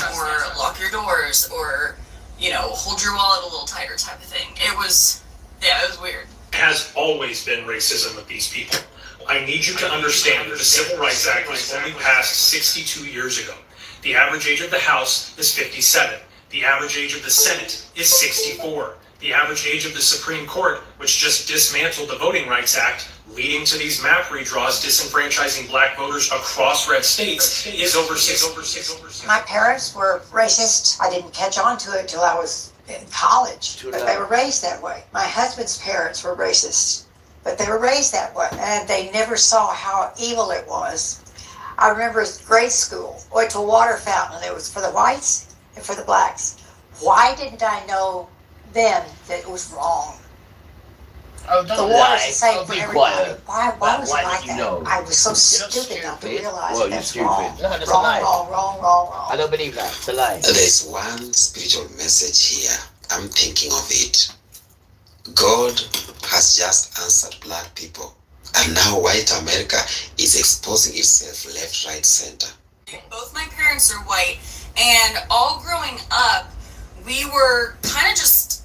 or lock your doors, or, hold your wallet a little tighter type of thing. It was weird. Has always been racism with these people. I need you to understand that the Civil Rights Act was only passed 62 years ago. The average age of the House is 57. The average age of the Senate is 64. The average age of the Supreme Court, which just dismantled the Voting Rights Act, leading to these map redraws disenfranchising black voters across red states, is over 6. My parents were racist. I didn't catch on to it till I was in college, but they were raised that way. My husband's parents were racist, but they were raised that way, and they never saw how evil it was. I remember grade school, went to a water fountain, and it was for the whites and for the blacks. Why didn't I know then that it was wrong? Oh, don't the lie. water's the same Oh, for be everybody. quiet. Why was it like that? Know? I was so You're stupid not to realize well, that's stupid. wrong. No, that's a lie. Wrong. I don't believe that. It's a lie. There's one spiritual message here. I'm thinking of it. God has just answered black people. And now white America is exposing itself left, right, center. Both my parents are white, and all growing up, we were kind of just,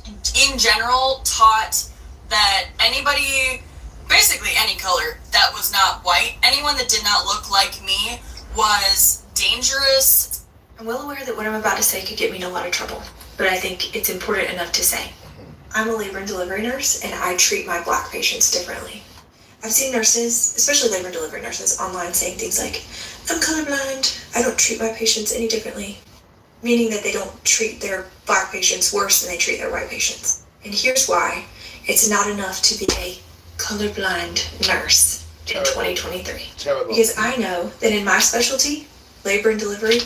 in general, taught that anybody, basically any color, that was not white, anyone that did not look like me was dangerous. I'm well aware that what I'm about to say could get me in a lot of trouble, but I think it's important enough to say. I'm a labor and delivery nurse, and I treat my black patients differently. I've seen nurses, especially labor and delivery nurses, online saying things like, I'm colorblind, I don't treat my patients any differently, meaning that they don't treat their black patients worse than they treat their white patients. And here's why it's not enough to be a colorblind nurse in 2023. Terrible. Because I know that in my specialty, labor and delivery,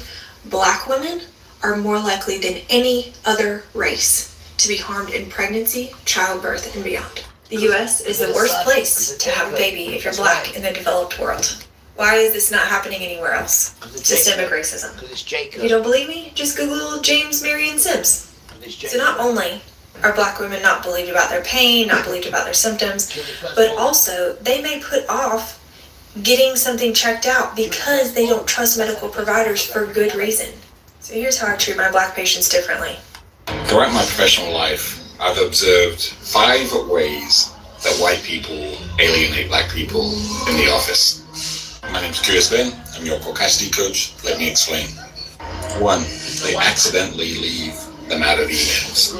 black women are more likely than any other race to be harmed in pregnancy, childbirth, and beyond. The US is the worst place to have a baby if you're black in the developed world. Why is this not happening anywhere else? Systemic racism. If you don't believe me, just Google James, Mary, and Sims. So not only are black women not believed about their pain, not believed about their symptoms, but also they may put off getting something checked out because they don't trust medical providers for good reason. So here's how I treat my black patients differently. Throughout my professional life, I've observed 5 ways that white people alienate black people in the office. My name's Curious Ben. I'm your capacity coach. Let me explain. 1, they accidentally leave them out of emails.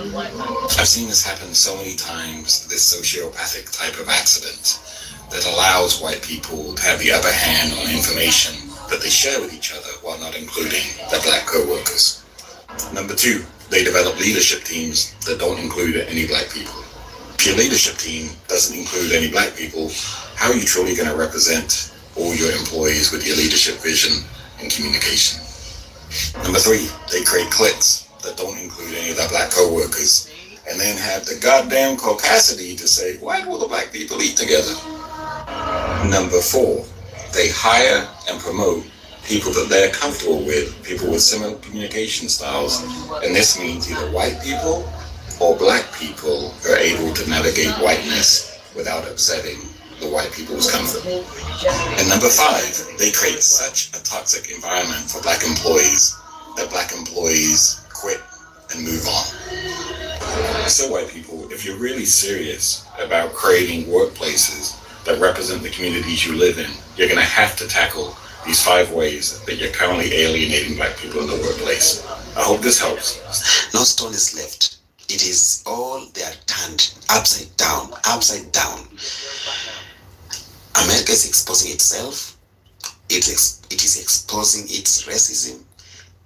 I've seen this happen so many times, this sociopathic type of accident that allows white people to have the upper hand on information that they share with each other while not including their black co-workers. Number 2, they develop leadership teams that don't include any black people. If your leadership team doesn't include any black people, how are you truly going to represent all your employees with your leadership vision and communication? Number 3, they create cliques that don't include any of their black co-workers and then have the goddamn caucasity to say, why do all the black people eat together? Number 4, they hire and promote people that they're comfortable with, people with similar communication styles, and this means either white people or black people are able to navigate whiteness without upsetting the white people's comfort. And number 5, they create such a toxic environment for black employees that black employees quit and move on. So white people, if you're really serious about creating workplaces that represent the communities you live in, you're going to have to tackle these 5 ways that you're currently alienating black people in the workplace. I hope this helps. No stone is left. It is all, they are turned upside down, upside down. America is exposing itself. It is exposing its racism.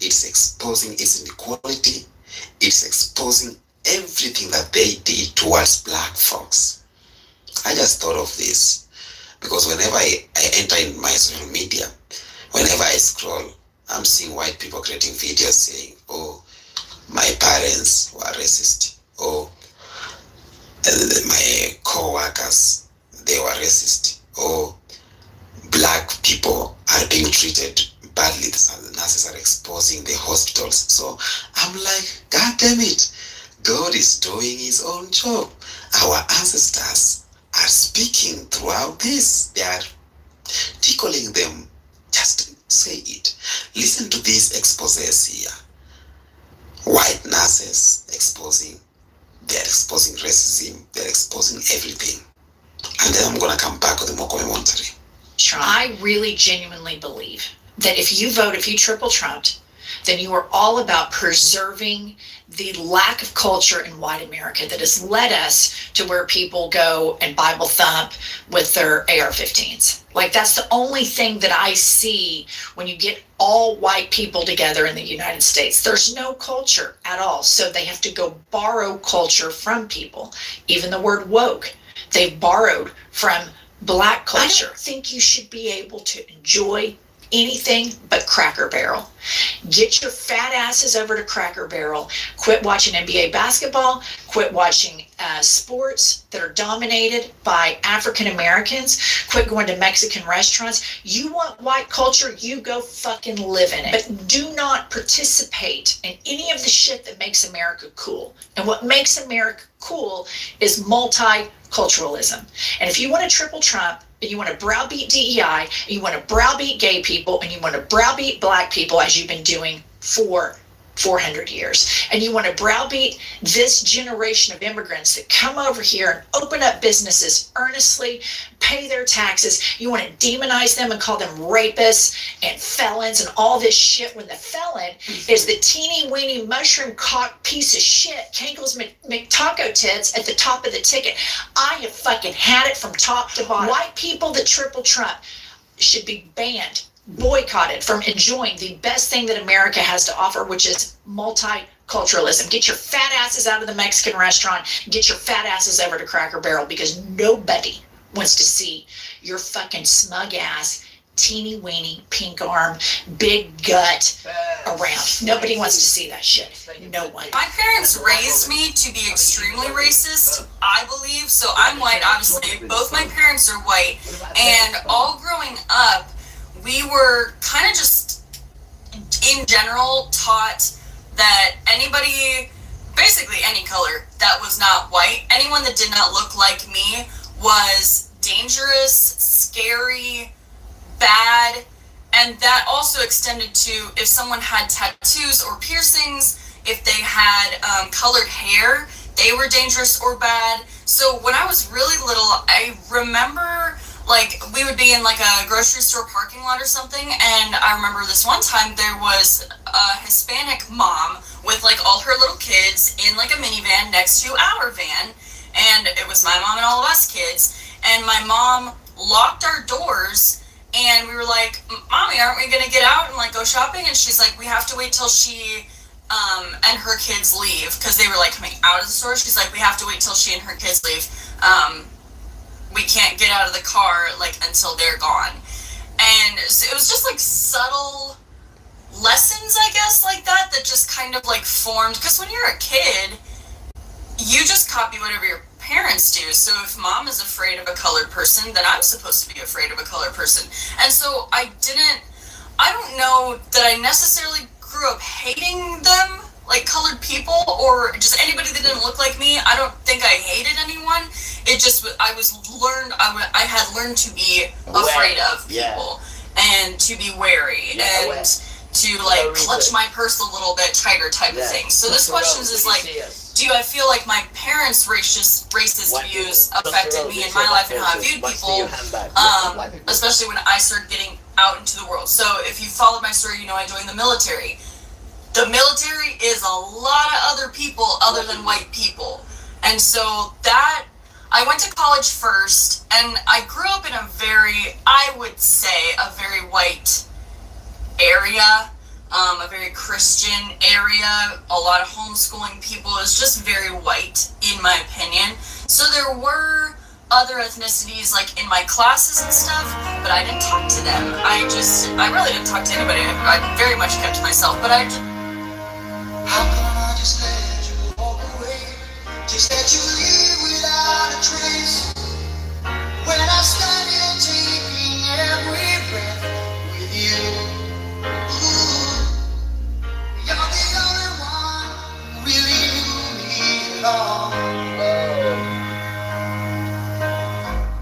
It's exposing its inequality. It's exposing everything that they did towards black folks. I just thought of this because whenever I enter in my social media, whenever I scroll, I'm seeing white people creating videos saying, oh, my parents were racist. Oh, my co-workers, they were racist. Oh, black people are being treated badly. The nurses are exposing the hospitals. So I'm like, God damn it. God is doing his own job. Our ancestors are speaking throughout this. They are tickling them just say it. Listen to these exposés here. White nurses they're exposing racism, they're exposing everything. And then I'm gonna come back with the more commentary. I really genuinely believe that if you triple trumped, then you are all about preserving the lack of culture in white America that has led us to where people go and Bible thump with their AR-15s. Like, that's the only thing that I see when you get all white people together in the United States. There's no culture at all. So they have to go borrow culture from people. Even the word woke, they've borrowed from Black culture. I don't think you should be able to enjoy anything but Cracker Barrel. Get your fat asses over to Cracker Barrel. Quit watching NBA basketball. Quit watching sports that are dominated by African Americans. Quit going to Mexican restaurants. You want white culture, you go fucking live in it. But do not participate in any of the shit that makes America cool. And what makes America cool is multiculturalism. And if you want to triple Trump, and you want to browbeat DEI, and you want to browbeat gay people, and you want to browbeat Black people, as you've been doing for 400 years, and you want to browbeat this generation of immigrants that come over here and open up businesses earnestly, pay their taxes. You want to demonize them and call them rapists and felons and all this shit, when the felon is the teeny weeny mushroom cock piece of shit, Kankles McTaco tits at the top of the ticket. I have fucking had it from top to bottom. White people that triple Trump should be banned, boycotted from enjoying the best thing that America has to offer, which is multiculturalism. Get your fat asses out of the Mexican restaurant. Get your fat asses over to Cracker Barrel, because nobody wants to see your fucking smug ass, teeny weeny, pink arm, big gut around. Nobody wants to see that shit. No one. My parents raised me to be extremely racist, I believe. So I'm white, obviously. Both my parents are white. And all growing up, we were kind of just, in general, taught that anybody, basically any color that was not white, anyone that did not look like me, was dangerous, scary, bad. And that also extended to if someone had tattoos or piercings, if they had colored hair, they were dangerous or bad. So when I was really little, I remember, like, we would be in like a grocery store parking lot or something, and I remember this one time there was a Hispanic mom with like all her little kids in like a minivan next to our van, and it was my mom and all of us kids, and my mom locked our doors, and we were like, Mommy, aren't we gonna get out and like go shopping? And she's like, we have to wait till she and her kids leave, because they were like coming out of the store. She's like, we have to wait till she and her kids leave. We can't get out of the car like until they're gone. And so it was just like subtle lessons, I guess, like that just kind of like formed, because when you're a kid, you just copy whatever your parents do. So if mom is afraid of a colored person, then I'm supposed to be afraid of a colored person. And so I don't know that I necessarily grew up hating them, like colored people, or just anybody that didn't look like me. I don't think I hated anyone. It just, I had learned to be afraid of people, and to be wary, and to like clutch my purse a little bit tighter type of thing. So this question is like, do I feel like my parents' racist views affected me in my life and how I viewed people, especially when I started getting out into the world. So if you followed my story, you know I joined the military. The military is a lot of other people other than white people. And so that, I went to college first, and I grew up in a very, I would say, a very white area, a very Christian area, a lot of homeschooling people. It was just very white, in my opinion. So there were other ethnicities, like in my classes and stuff, but I didn't talk to them. I really didn't talk to anybody. I very much kept to myself, but I just... How come I just let you walk away? Just let you leave without a trace. When I stand here taking every breath with you. Ooh, you're the only one who really knew me at all.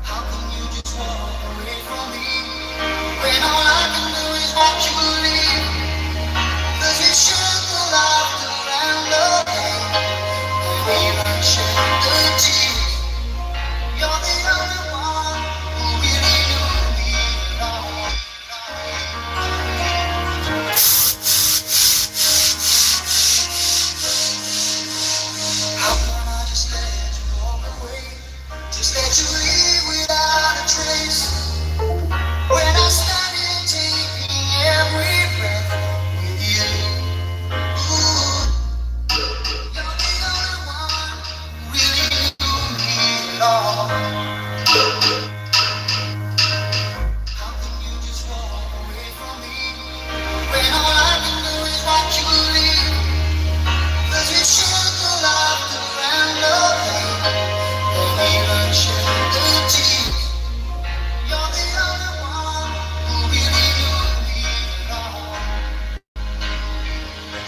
How come you just walk away from me when all I can do is watch you?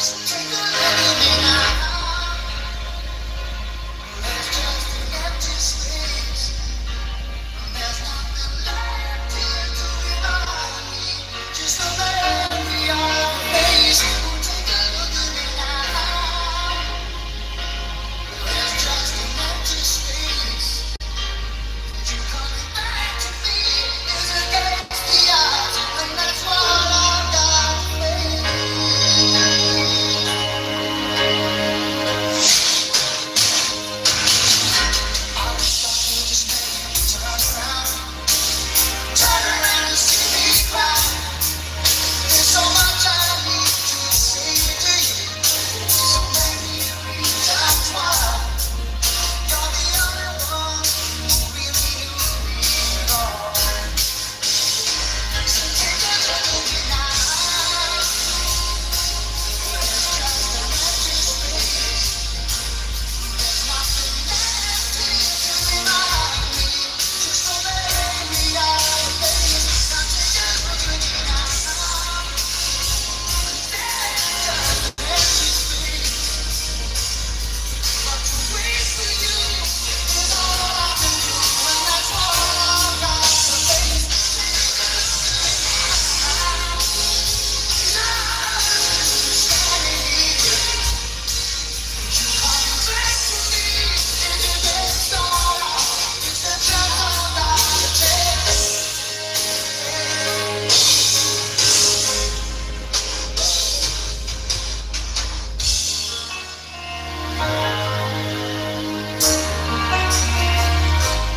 So take a look at me now. There's just an empty space. There's nothing left here to remind me. Just a memory of a face. Take a look at me now. There's just an empty space. You coming back to me is against the odds, and that's what I've got to face. I wish I could just make you turn around and see me cry. There's so much I need to say to you, so many reasons why. You're the only one who really knew me at all. So take a look at me now. There's just an empty space. There's nothing left here to remind me. Just a memory of a face. Now take a look at me now. There's just an empty space. But to wait for you is all I can do, and that's what I've got to face. Standing here, you coming back to me, and it gets all wrong. It's the chance I've got to take.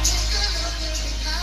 Take a look at me now.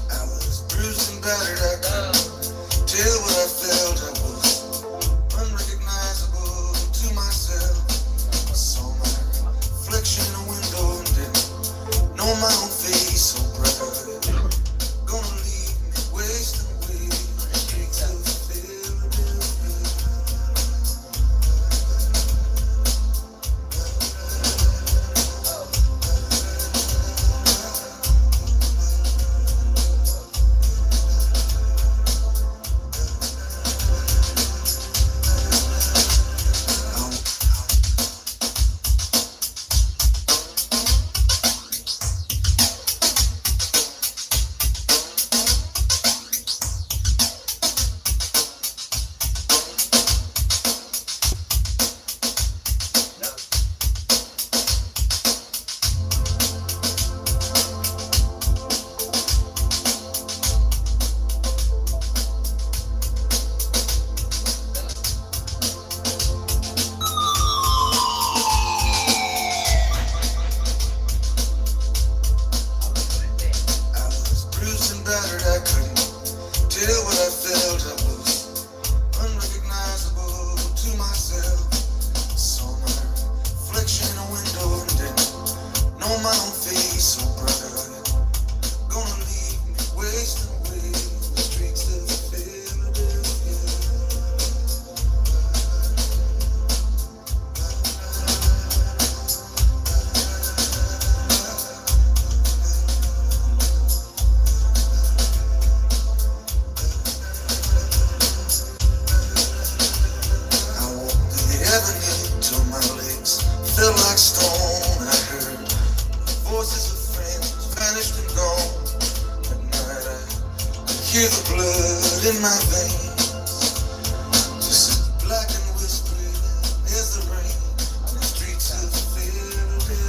I was bruised and battered, I couldn't tell what I felt. I was unrecognizable to myself. I saw my reflection in a window and didn't know my own face so bright. Gonna leave me wasting away on the streets of Philadelphia. I was bruised and battered, I couldn't tell what I felt. I was unrecognizable to myself. Saw my reflection in a window and didn't know my own face so bright. Gonna leave me wasting away on the streets of Philadelphia. I walked the avenue till my legs felt like stone. I heard voices of friends vanished and gone. At night I could hear the blood in my veins, just as black and whispering as the rain on the streets of Philadelphia.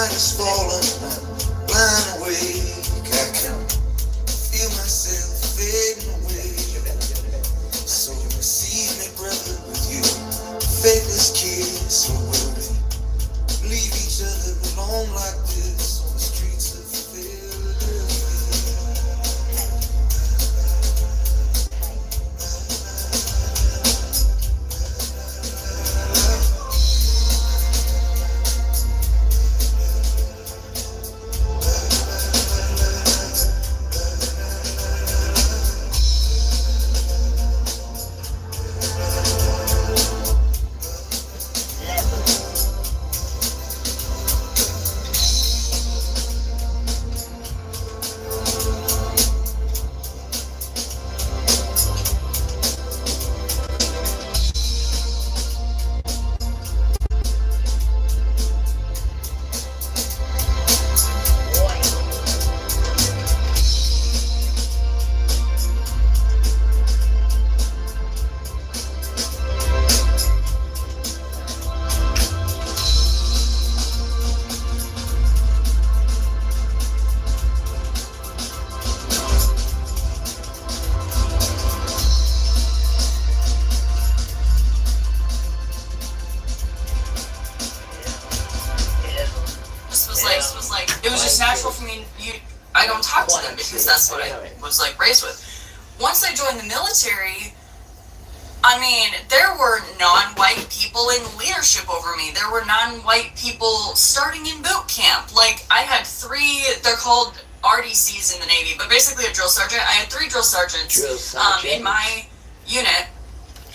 night is falling, I'm blind awake. I can feel myself fading away. So receive me, brother, with you. Faithless kiss, or will we leave each other alone like this on the streets of Philadelphia? Natural for me. I don't talk to them because that's what I was like raised with. Once I joined the military, I mean, there were non-white people in leadership over me. There were non-white people starting in boot camp. Like, I had 3, they're called RDCs in the Navy, but basically a drill sergeant. I had 3 drill sergeants in my unit.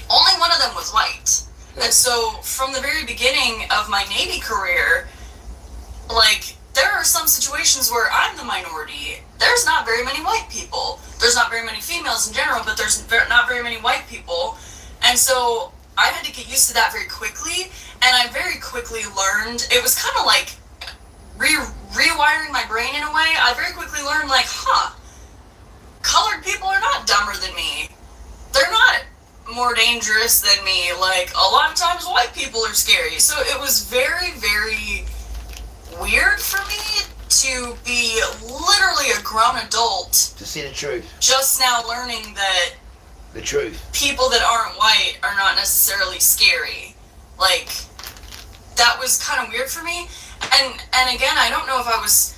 Only one of them was white. And so from the very beginning of my Navy career, like, there are some situations where I'm the minority. There's not very many white people. There's not very many females in general, but there's not very many white people. And so I had to get used to that very quickly. And I very quickly learned, it was kind of like rewiring my brain in a way. I very quickly learned, like, colored people are not dumber than me. They're not more dangerous than me. Like, a lot of times white people are scary. So it was very, very weird for me to be literally a grown adult to see the truth, just now learning that the truth, people that aren't white are not necessarily scary. Like, that was kind of weird for me. And again, I don't know if I was,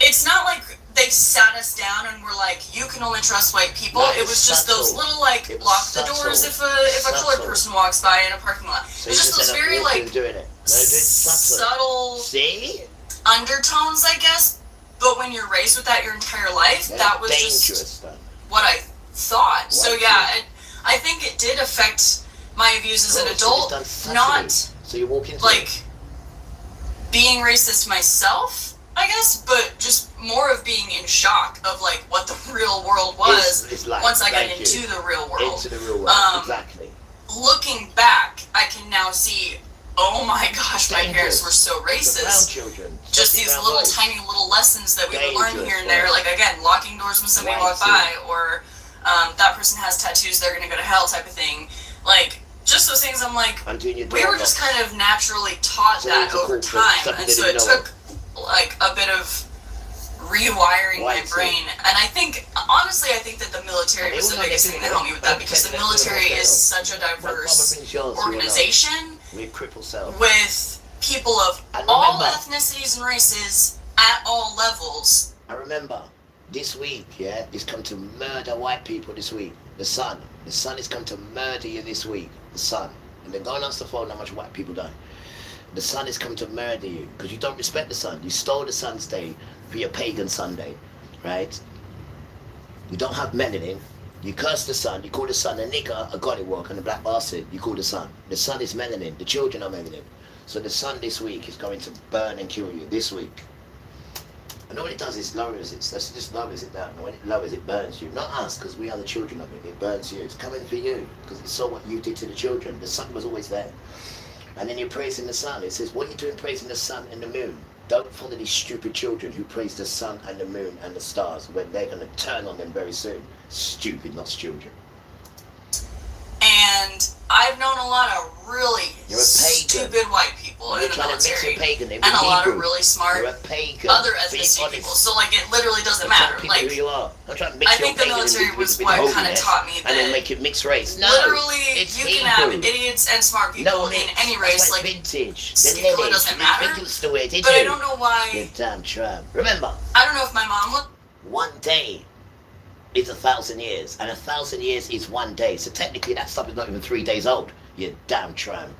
it's not like they sat us down and were like, you can only trust white people. No, it was just subtle. those little, like, lock the doors if a colored person walks by in a parking lot. So it was just those very, like, doing it. No, subtle see undertones, I guess. But when you're raised with that your entire life, that was just what I thought. So yeah, I think it did affect my views as an adult. Not so you walk into like being racist myself, I guess, but just more of being in shock of like what the real world was it's like, once I got into the real world. Into the real world, exactly. Looking back, I can now see, oh my gosh, my parents were so racist. Children, just these little tiny little lessons that we would learn here and there, like again, locking doors when somebody walked by, or that person has tattoos, they're gonna go to hell type of thing. Like, just those things, I'm like, we were just kind of naturally taught that over time, and so it took like a bit of rewiring my brain. And I think, honestly, I think that the military was the biggest thing that helped me with that, because the military is such a diverse organization with people of all ethnicities and races at all levels. I remember this week, is come to murder white people this week. The sun is come to murder you this week. The sun. And they're going on the phone how much white people die. The sun is come to murder you because you don't respect the sun. You stole the sun's day for your pagan Sunday, right? You don't have melanin. You curse the sun. You call the sun a nigger, a gollywog, and a black bastard. You call the sun. The sun is melanin. The children are melanin. So the sun this week is going to burn and kill you this week. And all it does is lowers it. It just lowers it down. And when it lowers, it burns you. Not us, because we are the children of it. It burns you. It's coming for you because it saw what you did to the children. The sun was always there. And then you're praising the sun. It says, what are you doing praising the sun and the moon? Don't follow these stupid children who praise the sun and the moon and the stars when they're going to turn on them very soon. Stupid, lost children. And I've known a lot of really stupid white people. people in You're the trying to mix military, a pagan. They're and a lot of Hebrew. really smart You're a pagan. other Be ethnicity honest. people. So like, it literally doesn't Don't tell matter. people Like, who you are. Don't try to mix I your think the pagan military with was with what kind of holiness taught me and then that make it mixed race. No, literally it's you Hebrew. can have idiots and smart people in mix. any That's race. like Like, vintage. it The really lineage. doesn't You didn't matter. think it's the way, did But you? I don't know You why. damn Trump. Remember, I don't know if my mom was. one day is 1,000 years, and 1,000 years is one day. So technically, that stuff is not even 3 days old. You damn Trump.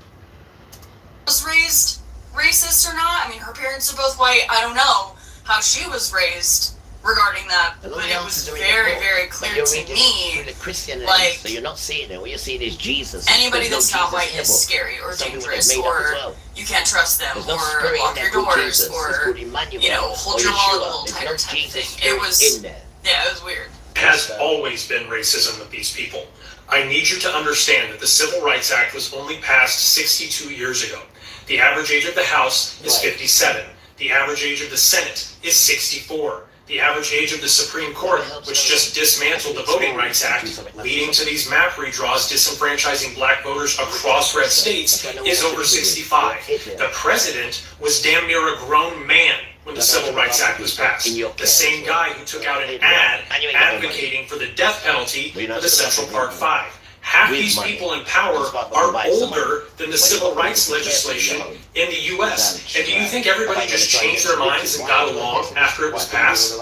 Was raised racist or not. I mean, her parents are both white. I don't know how she was raised regarding that, but it was very, very clear to me. The Christian like, so you're not seeing it. What you're seeing is Jesus. Anybody There's that's no not Jesus white in the is book. scary or Some people dangerous, they've made up as or well. you can't trust them, There's no or spirit in lock there your called doors, Jesus. It's or called Emmanuel, you know, hold or your wallet a Yeshua. little There's tighter no type Jesus thing. spirit It was, in there. yeah, it was weird. Has always been racism with these people. I need you to understand that the Civil Rights Act was only passed 62 years ago. The average age of the House is 57. The average age of the Senate is 64. The average age of the Supreme Court, which just dismantled the Voting Rights Act, leading to these map redraws disenfranchising black voters across red states, is over 65. The president was damn near a grown man when the Civil Rights Act was passed. The same guy who took out an ad advocating for the death penalty for the Central Park Five. Half these people in power are older than the civil rights legislation in the U.S. And do you think everybody just changed their minds and got along after it was passed?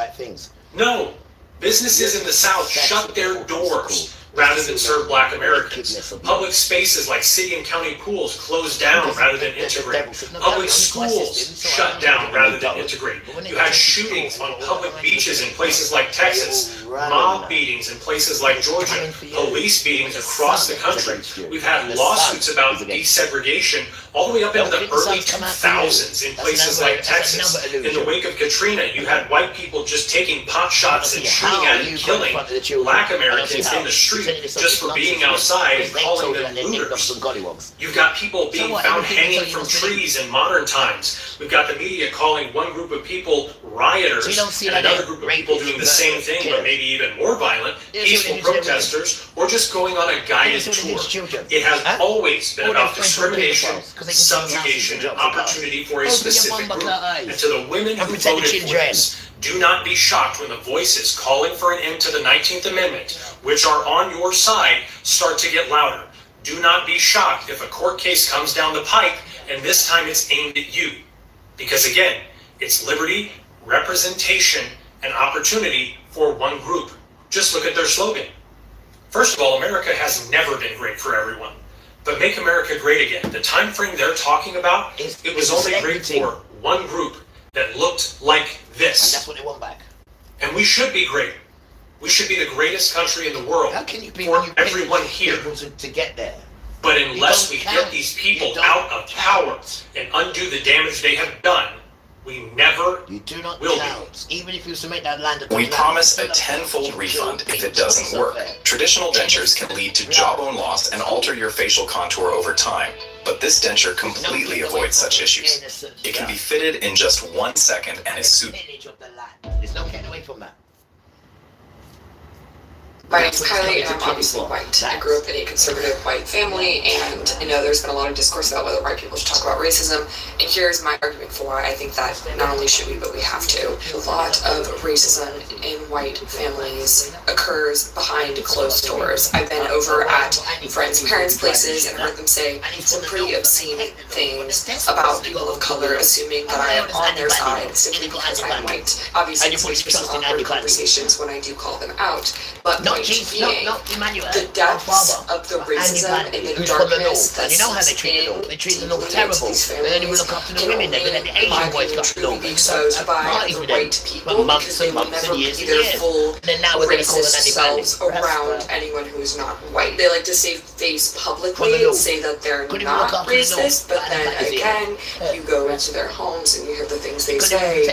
No. Businesses in the South shut their doors rather than serve black Americans. Public spaces like city and county pools closed down rather than integrate. Public schools shut down rather than integrate. You had shootings on public beaches in places like Texas, mob beatings in places like Georgia, police beatings across the country. We've had lawsuits about desegregation all the way up into the early 2000s in places like Texas. In the wake of Katrina, you had white people just taking pot shots and shooting at and killing black Americans in the street just for being outside and calling them looters. You've got people being found hanging from trees in modern times. We've got the media calling one group of people rioters and another group of people doing the same thing, but maybe even more violent, peaceful protesters, or just going on a guided tour. It has always been about discrimination, subjugation, and opportunity for a specific group. And to the women who voted for this, do not be shocked when the voices calling for an end to the 19th Amendment, which are on your side, start to get louder. Do not be shocked if a court case comes down the pipe and this time it's aimed at you. Because again, it's liberty, representation, and opportunity for one group. Just look at their slogan. First of all, America has never been great for everyone. But make America great again. The time frame they're talking about, it was only great for one group that looked like this. And that's what they want back. And we should be great. We should be the greatest country in the world How can you be for everyone here. to get there? But unless we get these people out of power and undo the damage they have done, we never You do not will count. Even if you was to make that land We promise a tenfold refund if it doesn't work. Traditional dentures can lead to jawbone loss and alter your facial contour over time, but this denture completely avoids such issues. It can be fitted in just 1 second and is super. There's no getting away from that. My name's Kylie, and I'm obviously white. I grew up in a conservative white family, and there's been a lot of discourse about whether white people should talk about racism. And here's my argument for why I think that not only should we, but we have to. A lot of racism in white families occurs behind closed doors. I've been over at friends' parents' places and heard them say some pretty obscene things about people of color, assuming that I am on their side simply because I'm white. Obviously, this leads to some awkward conversations when I do call them out, but Not Emmanuel, the depths of the racism and the darkness that's you know how they treat the North. They treat the North terrible. They don't even look after the women. They let the Asian boys go after the North. Be exposed by white people because they will never be their full racist selves around anyone who's not white. They like to save face publicly and say that they're not racist, but then again, you go into their homes and you hear the things they say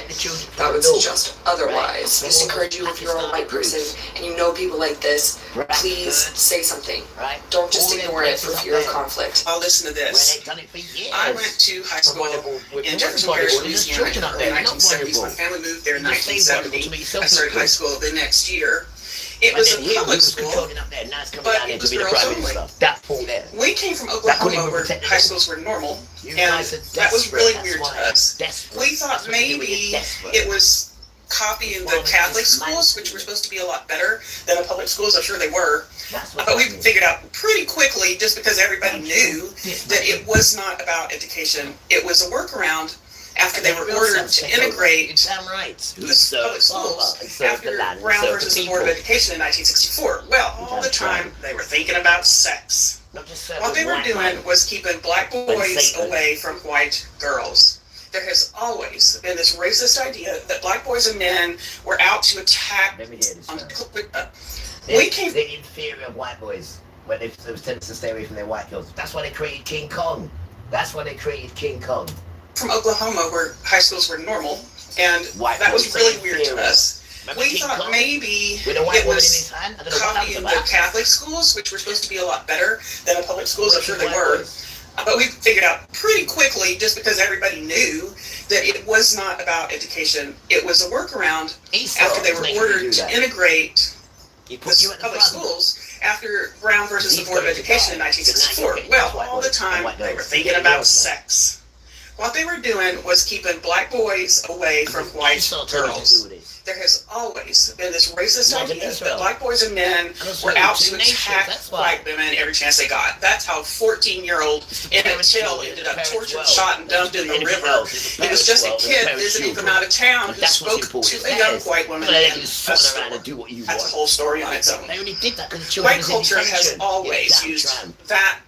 that would suggest otherwise. Just encourage you, if you're a white person and you know people like this, please say something. Don't just ignore it for fear of conflict. I'll listen to this. I went to high school in Jefferson Parish, Louisiana in the early 1970s. My family moved there in 1970. I started high school the next year. It And was then a here, we public was school, controlling up there. Now it's coming but down here it to was be the girls private only. stuff. That pool there. We came from That couldn't Oklahoma even where protect the high girls. schools were normal, You and guys are that was desperate, really that's weird to why. us. Desperate. We thought That's what you do when you're maybe desperate. it was copying the Well, Catholic it's schools, which were supposed to be a lot better than the public schools. I'm sure they were. That's what But we that means. figured out pretty quickly, just because everybody knew that it was not about education, it was a workaround after they were ordered to integrate Exam rights. the Who's public schools after Brown versus the Board of Education in 1964. Well, all the time they were thinking about sex. What they were doing was keeping black boys away from white girls. There has always been this racist idea that black boys and men were out to attack. Let me hear this. We came. The inferior white boys, when they was tending to stay away from their white girls. That's why they created King Kong. That's why they created King Kong. From Oklahoma, where high schools were normal, and that was really weird to us. We thought maybe it was copying the Catholic schools, which were supposed to be a lot better than the public schools. I'm sure they were. But we figured out pretty quickly, just because everybody knew that it was not about education, it was a workaround after they were ordered to integrate the public schools after Brown versus the Board of Education in 1964. Well, all the time they were thinking about sex. What they were doing was keeping black boys away from white girls. There has always been this racist idea that black boys and men were out to attack white women every chance they got. That's how 14-year-old Emmett Till ended up tortured, shot, and dumped in the river. He was just a kid visiting from out of town who spoke to a young white woman. That's a whole story on its own. White culture has always used that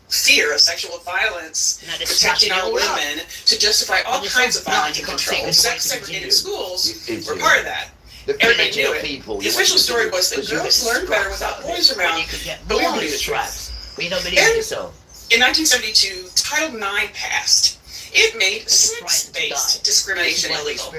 fear of sexual violence, protecting our women, to justify all kinds of violence and control. Sex segregated schools were part of that. Everybody knew it. The official story was that girls learned better without boys around, but we don't believe the truth. In 1972, Title IX passed. It made sex-based discrimination illegal.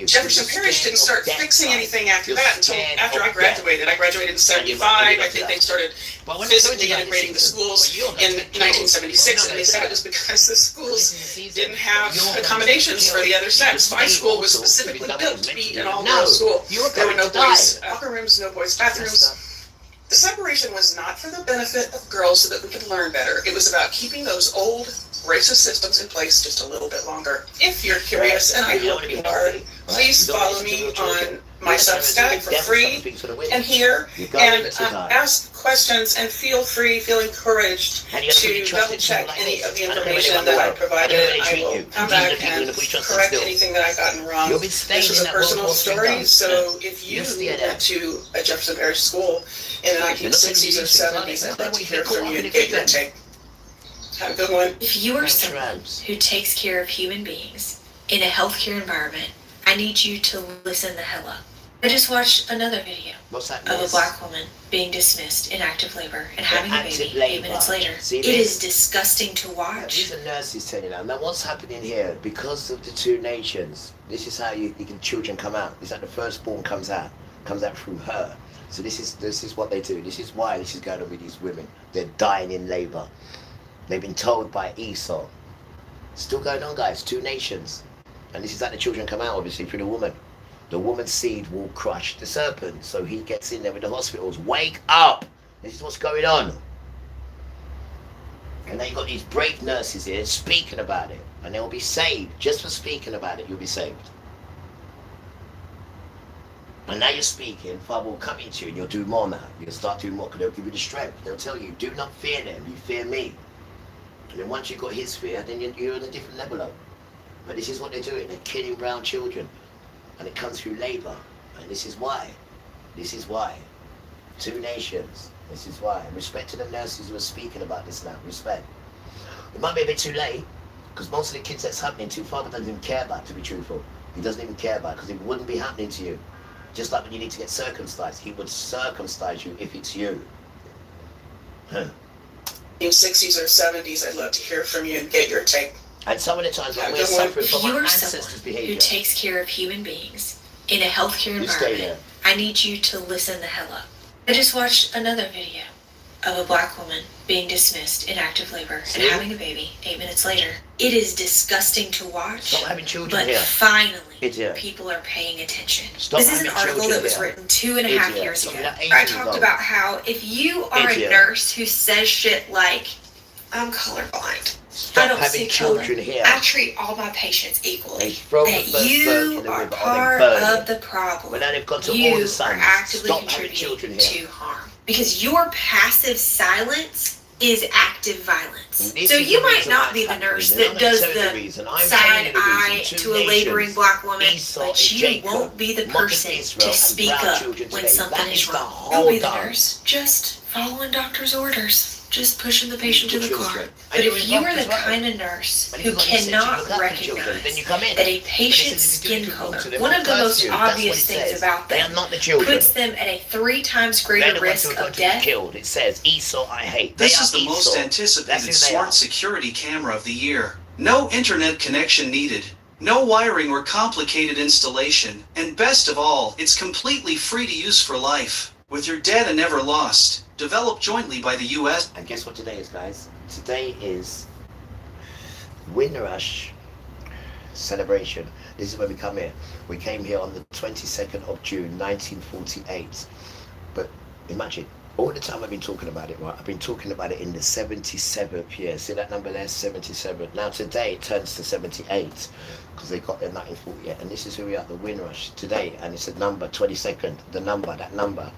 Jefferson Parish didn't start fixing anything after that until after I graduated. I graduated in 75. I think they started physically integrating the schools in 1976, and they said it was because the schools didn't have accommodations for the other sex. My school was specifically built to be an all-girls school. There were no boys' locker rooms, no boys' bathrooms. The separation was not for the benefit of girls so that we could learn better. It was about keeping those old racist systems in place just a little bit longer. If you're curious, and I hope you are, please follow me on my Substack for free and here, and ask questions, and feel encouraged to double check any of the information that I provided. I will come back and correct anything that I've gotten wrong. This is a personal story, so if you went to a Jefferson Parish school in the 1960s or 70s, I'd love to hear from you and get your take. Have a good one. If you are someone who takes care of human beings in a healthcare environment, I need you to listen the hell up. I just watched another video of a black woman being dismissed in active labor and having a baby 8 minutes later. It is disgusting to watch. These are nurses telling you now what's happening here, because of the two nations, this is how children come out. It's like the firstborn comes out through her. So this is what they do. This is why this is going on with these women. They're dying in labor. They've been told by Esau. Still going on, guys. Two nations. And this is how the children come out, obviously, through the woman. The woman's seed will crush the serpent. So he gets in there with the hospitals. Wake up! This is what's going on. And then you've got these brave nurses here speaking about it. And they'll be saved. Just for speaking about it, you'll be saved. And now you're speaking, Father will come into you and you'll do more now. You'll start doing more because they'll give you the strength. They'll tell you, do not fear them, you fear me. And then once you've got his fear, then you're on a different level up. But this is what they're doing. They're killing brown children. And it comes through labor. And this is why. This is why. Two nations. This is why. Respect to the nurses who are speaking about this now. Respect. It might be a bit too late, because most of the kids that's happening to, Father doesn't even care about, to be truthful. He doesn't even care about it, because it wouldn't be happening to you. Just like when you need to get circumcised. He would circumcise you if it's you. In 60s or 70s, I'd love to hear from you and get your take. And some of the times when we're suffering from our ancestors' If you are someone behavior. who takes care of human beings in a healthcare environment, I need you to listen the hell up. I just watched another video of a black woman being dismissed in active labor and having a baby 8 minutes later. It is disgusting to watch. Stop having children but here. finally, Idiot. people are paying attention. Stop This is an having article children that was here. written 2.5 Idiot. years Stop ago. that I ages talked ago. about how if you are Idiot. a nurse who says shit like, I'm colorblind, I Stop don't having see color, children here. I treat all my patients equally, They throw the that first bird you in the are river or they part burn of it. the problem. But now they've gone to all You the are sons. actively Stop having children contributing here. to harm. Because your passive silence is active violence. This So is you the might reason not why be it's the happening. nurse And I'm that gonna does tell you the the reason. I'm side telling you the eye reason. to Two a laboring nations, black woman, Esau but and you Jacob, won't be the mocked person Israel to and speak proud up children when today. something That is is the wrong. whole Don't be the dance. nurse. Just following doctor's orders. Just pushing the patient to the car. Children. But And if you're you are the involved as well. kind of nurse But if who you've got your cannot children, recognize then you come in. that a But patient's if you do skin it wrong color, to them, one of the they'll most curse you. That's what obvious it things says. about They them, are not the children. puts them at a 3 times They're greater the ones risk who are going of to be death. killed. It says Esau I hate. This They is are the most Esau. anticipated That's who they smart are. security camera of the year. No internet connection needed. No wiring or complicated installation. And best of all, it's completely free to use for life. With your data never lost. Developed jointly by the US. And guess what today is, guys? Today is Windrush celebration. This is when we come here. We came here on the 22nd of June 1948. But imagine, all the time I've been talking about it, right? I've been talking about it in the 77th year. See that number there, 77. Now today it turns to 78 because they got their 1948. And this is who we are, the Windrush today. And it's a number, 22nd, the number, that number.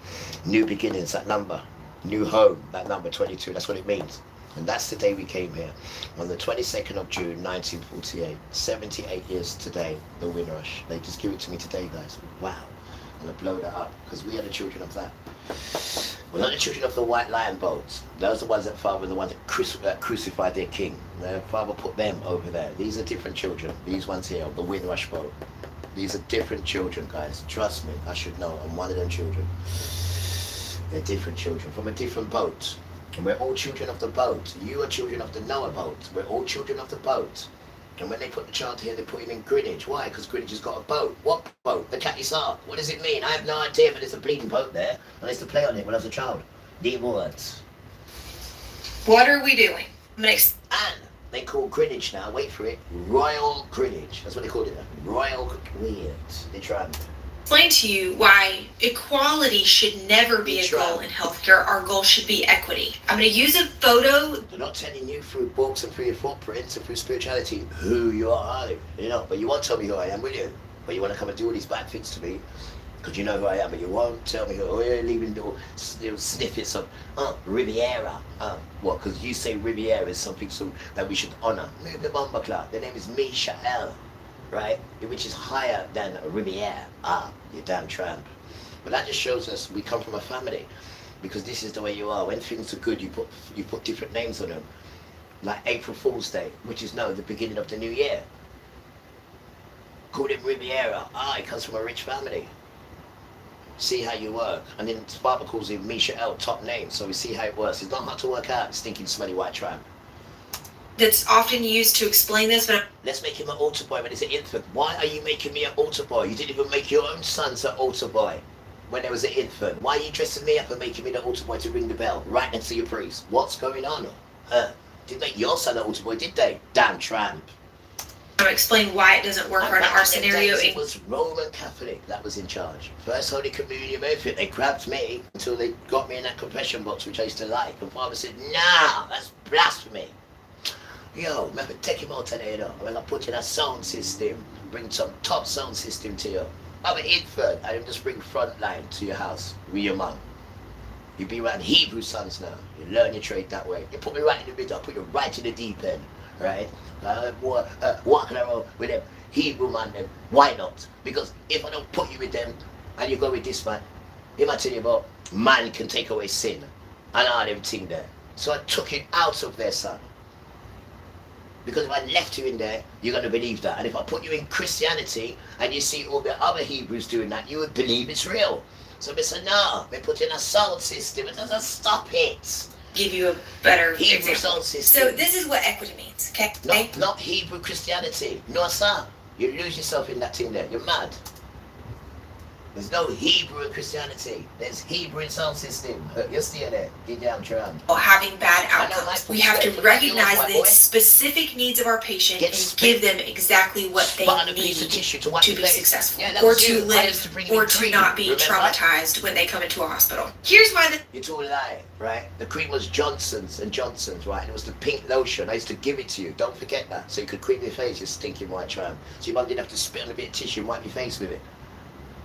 New beginnings, that number. New home, that number, 22. That's what it means. And that's the day we came here, on the 22nd of June, 1948. 78 years today, the Windrush. They just give it to me today, guys. Wow. I'm going to blow that up, because we are the children of that. We're not the children of the White Lion boats. Those are the ones that Father were the ones that crucified their king. Their Father put them over there. These are different children. These ones here, of the Windrush boat. These are different children, guys. Trust me, I should know. I'm one of them children. They're different children, from a different boat. And we're all children of the boat. You are children of the Noah boat. We're all children of the boat. And when they put the child here, they put him in Greenwich. Why? Because Greenwich has got a boat. What boat? The Catty's Ark. What does it mean? I have no idea, but there's a bleeding boat there. And I used to play on it when I was a child. The words. What are we doing? And they call Greenwich now, wait for it, Royal Greenwich. That's what they called it now. Royal Weird. They tried. Explain to you why equality should never be a goal in healthcare. Our goal should be equity. I'm going to use a photo. They're not telling you through books and through your footprints and through spirituality who you are, you know. But you won't tell me who I am, will you? But you want to come and do all these bad things to me because you know who I am, but you won't tell me who. Oh, you're leaving little snippets of Riviera. What? Because you say Riviera is something so that we should honor. Move the bomber clock. Their name is Misha'el. Right? Which is higher than Riviere. You damn tramp. But that just shows us we come from a family. Because this is the way you are. When things are good, you put different names on them. Like April Fool's Day, which is the beginning of the new year. Call him Riviera. He comes from a rich family. See how you work. And then Father calls him Misha'el, top name. So we see how it works. It's not hard to work out, stinking smelly white tramp. That's often used to explain this, but let's make him an altar boy when he's an infant. Why are you making me an altar boy? You didn't even make your own sons an altar boy when there was an infant. Why are you dressing me up and making me the altar boy to ring the bell right next to your priest? What's going on? Didn't make your son an altar boy, did they? Damn tramp. I'll explain why it doesn't work in our scenario. It was Roman Catholic that was in charge. First Holy Communion movement, they grabbed me until they got me in that confession box, which I used to like. And Father said, nah, that's blasphemy. Yo, remember, take him out today, I'm gonna put in a sound system, bring some top sound system to you. I'm an infant, I just bring Frontline to your house with your mum. You be around Hebrew sons now, you learn your trade that way. You put me right in the middle, I put you right in the deep end, right? Walking around with them Hebrew man, then why not? Because if I don't put you with them, and you go with this man, he might tell you about man can take away sin, and all them thing there. So I took it out of their son. Because if I left you in there, you're going to believe that. And if I put you in Christianity and you see all the other Hebrews doing that, you would believe it's real. So we said, no, we put in a sound system. It doesn't stop it. Give you a better Hebrew sound system. So this is what equity means, okay? Not Hebrew Christianity. No, sir. You lose yourself in that thing there. You're mad. There's no Hebrew in Christianity. There's Hebrew in sound system. You're still there. Get down, Tram. Having bad outcomes. We have to recognize the specific needs of our patient and give them exactly what they need to be successful, or to live, or to not be traumatized when they come into a hospital. Here's why the... You told me that, right? The cream was Johnson's and Johnson's, right? And it was the pink lotion. I used to give it to you. Don't forget that. So you could cream your face, you stinking white tram. So your mum didn't have to spit on a bit of tissue and wipe your face with it.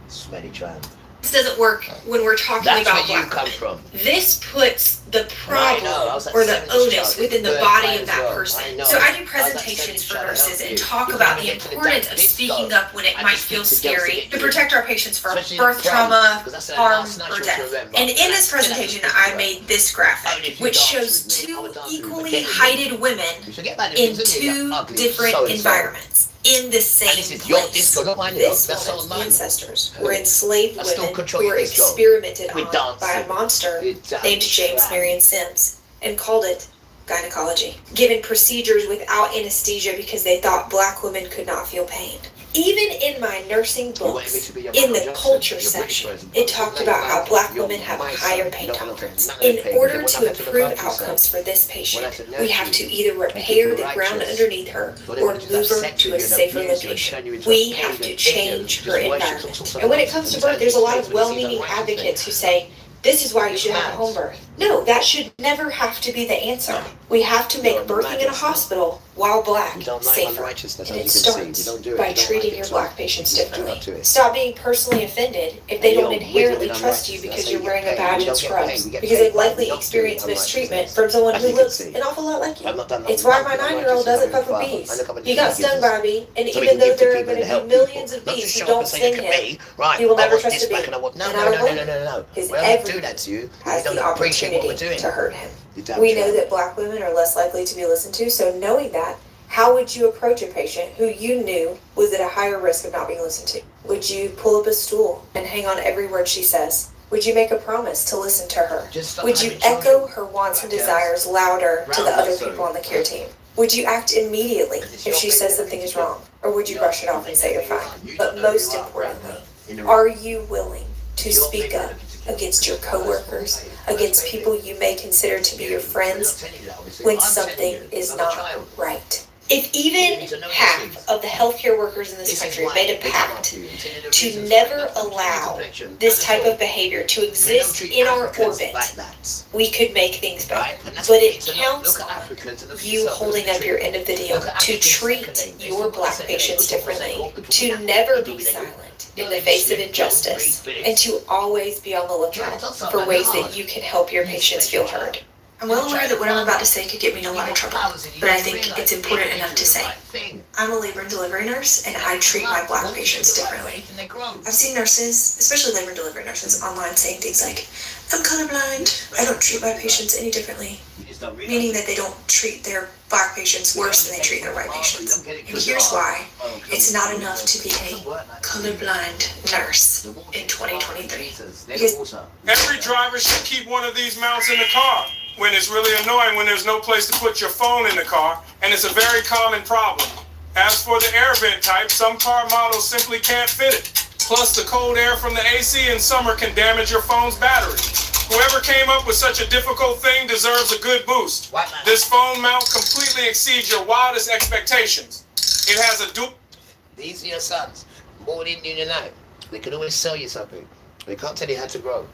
Smelly tram. This doesn't work when we're talking That's about where you black come women. from. This puts the problem or the onus within the body of that person. So I do presentations for nurses and talk about the importance of speaking up when it might feel scary to protect our patients from birth trauma, harm, or death. And in this presentation, I made this graphic, which shows two equally heighted women in two different environments. In the same place. This woman's ancestors were enslaved women who were experimented on by a monster named James Marion Sims and called it gynecology. Given procedures without anesthesia because they thought black women could not feel pain. Even in my nursing books, in the culture section, it talked about how black women have a higher pain tolerance. In order to improve outcomes for this patient, we have to either repair the ground underneath her or move her to a safer location. We have to change her environment. And when it comes to birth, there's a lot of well-meaning advocates who say, this is why you should have a home birth. No, that should never have to be the answer. We have to make birthing in a hospital while black safer. And it starts by treating your black patients differently. Stop being personally offended if they don't inherently trust you because you're wearing a badge and scrubs, because they've likely experienced mistreatment from someone who looks an awful lot like you. It's why my 9-year-old doesn't fuck with bees. He got stung by a bee, and even though there are going to be millions of bees who don't sting him, he will never trust a bee. And I don't blame him, because everyone has the opportunity to hurt him. We know that black women are less likely to be listened to, so knowing that, how would you approach a patient who you knew was at a higher risk of not being listened to? Would you pull up a stool and hang on every word she says? Would you make a promise to listen to her? Would you echo her wants and desires louder to the other people on the care team? Would you act immediately if she says something is wrong? Or would you brush it off and say you're fine? But most importantly, are you willing to speak up against your coworkers, against people you may consider to be your friends, when something is not right? If even half of the healthcare workers in this country made a pact to never allow this type of behavior to exist in our orbit, we could make things better. But it counts on you holding up your end of the deal, to treat your black patients differently, to never be silent in the face of injustice, and to always be on the lookout for ways that you can help your patients feel heard. I'm well aware that what I'm about to say could get me in a lot of trouble, but I think it's important enough to say. I'm a labor and delivery nurse, and I treat my black patients differently. I've seen nurses, especially labor and delivery nurses, online saying things like, I'm colorblind, I don't treat my patients any differently, meaning that they don't treat their black patients worse than they treat their white patients. And here's why. It's not enough to be a colorblind nurse in 2023. Because every driver should keep one of these mounts in the car. When it's really annoying when there's no place to put your phone in the car, and it's a very common problem. As for the air vent type, some car models simply can't fit it. Plus, the cold air from the AC in summer can damage your phone's battery. Whoever came up with such a difficult thing deserves a good boost. This phone mount completely exceeds your wildest expectations. It has a dual... These are your sons, born in Union Night. They can always sell you something. They can't tell you how to grow,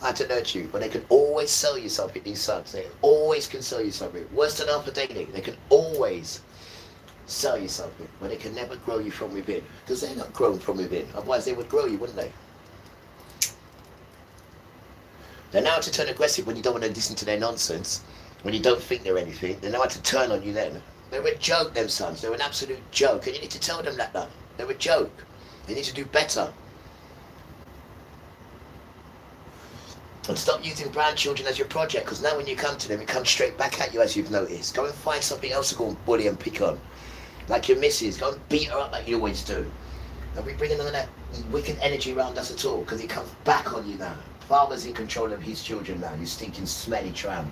how to nurture you, but they can always sell you something, these sons. They always can sell you something. Worse than orthopedic, they can always sell you something, but they can never grow you from within, because they're not grown from within. Otherwise they would grow you, wouldn't they? They know how to turn aggressive when you don't want to listen to their nonsense, when you don't think they're anything. They know how to turn on you then. They're a joke, them sons. They're an absolute joke, and you need to tell them that. They're a joke. They need to do better. And stop using brown children as your project, because now when you come to them, it comes straight back at you, as you've noticed. Go and find something else to go and bully and pick on. Like your missus, go and beat her up like you always do. Don't be bringing none of that wicked energy around us at all, because it comes back on you now. Father's in control of his children now, you stinking smelly tramp.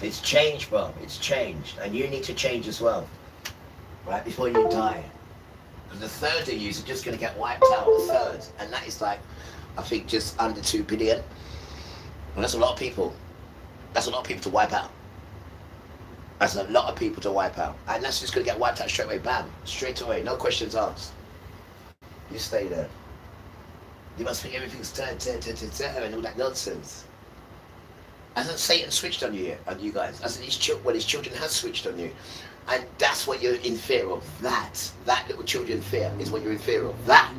It's changed, bro. It's changed. And you need to change as well. Right before you die. The third of you are just going to get wiped out, a third. And that is like, I think, just under 2 billion. And that's a lot of people. That's a lot of people to wipe out. That's a lot of people to wipe out. And that's just going to get wiped out straight away. Bam. Straight away. No questions asked. You stay there. You must think everything's and all that nonsense. Hasn't Satan switched on you yet, on you guys? Hasn't his children have switched on you. And that's what you're in fear of. That little children fear is what you're in fear of. That.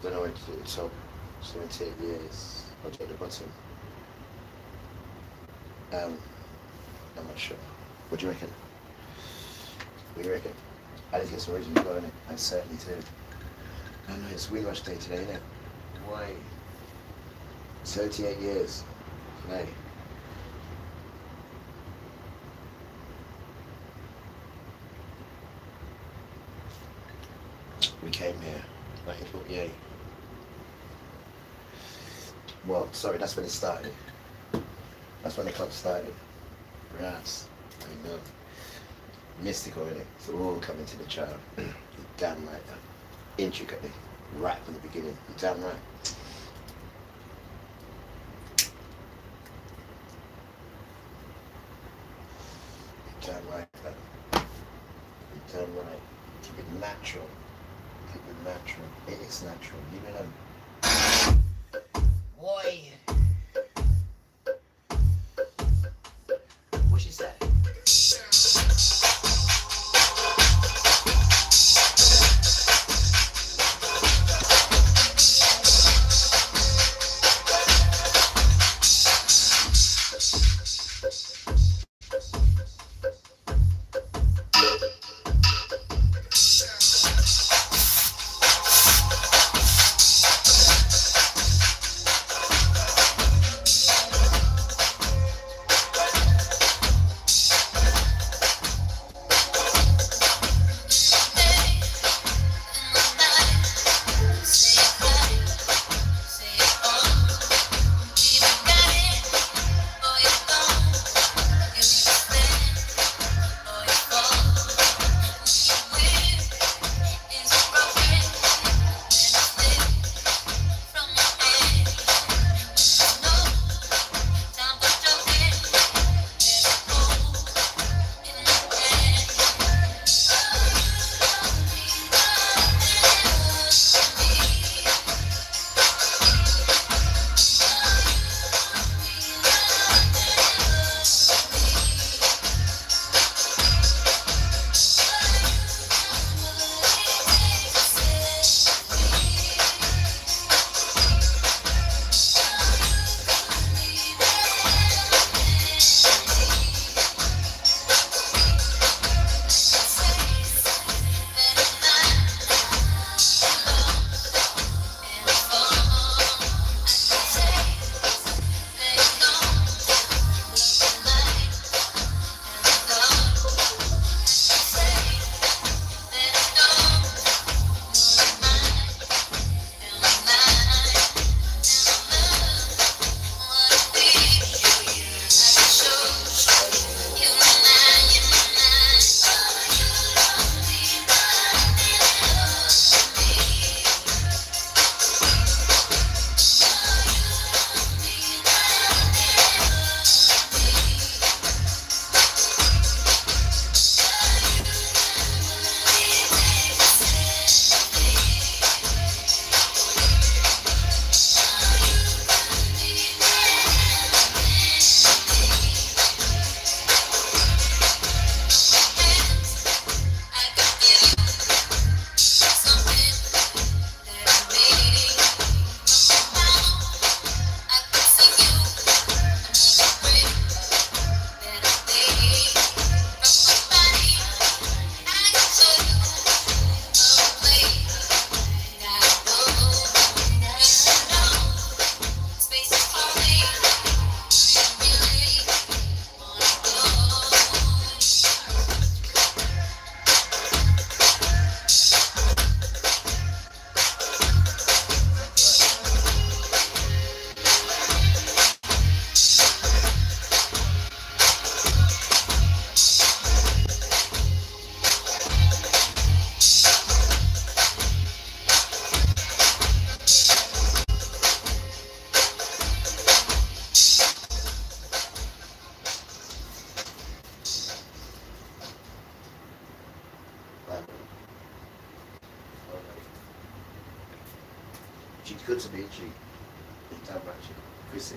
Don't know where to do it, so 78 years. I'll take the bottom. I'm not sure. What do you reckon? What do you reckon? I did get some original going it. I certainly do. I know it's Windrush Day today, isn't it? Why? 38 years today. We came here 1948. Well, sorry, that's when it started. That's when the club started. Right. I know. Mystical, innit? It's all coming to the child. Damn right. Intricately. Right from the beginning. Damn right. Damn right. Damn right. Keep it natural. Keep it natural. It is natural. You know. Boy. She's good to me, isn't she? Damn right, she. Chrissy.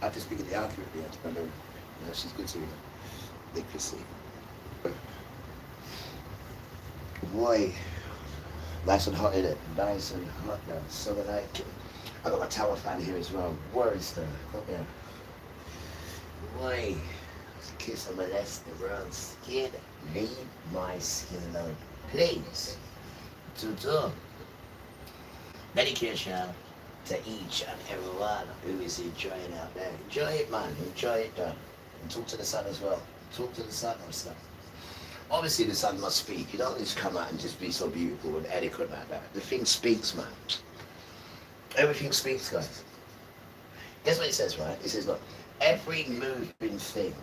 I have to speak at the argument at the end, but no, she's good to me. Big Chrissy. Boy, nice and hot, innit? Nice and hot now. So like, I got my towel fan here as well. Where is the? Come here. Boy, kiss a molester, bro. Skin. Leave my skin alone, please. To medication to each and everyone who is enjoying out there. Enjoy it, man. Enjoy it, done. And talk to the sun as well. Talk to the sun or stuff. Obviously, the sun must speak. You don't just come out and just be so beautiful and eloquent like that. The thing speaks, man. Everything speaks, guys. Guess what it says, right? It says, look, every moving thing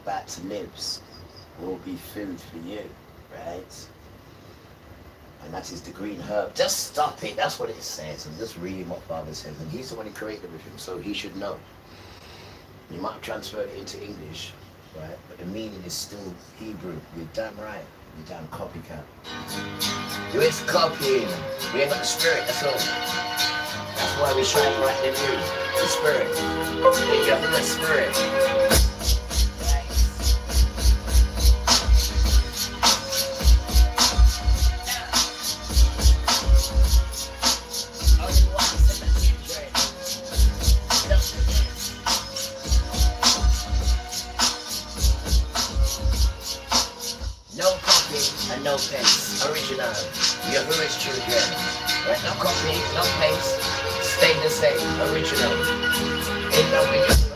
that lives will be food for you, right? And that is the green herb. Just stop it. That's what it says. I'm just reading what Father says. And he's the one who created everything, so he should know. You might have transferred it into English, right? But the meaning is still Hebrew. You're damn right. You're damn copycat. You ain't copying. We ain't got the spirit, that's all. That's why we shine right in you. The spirit. You have the spirit. And no pace, original, your village children. Right? No copy, no pace, stay the same, original. Ain't no way you do it.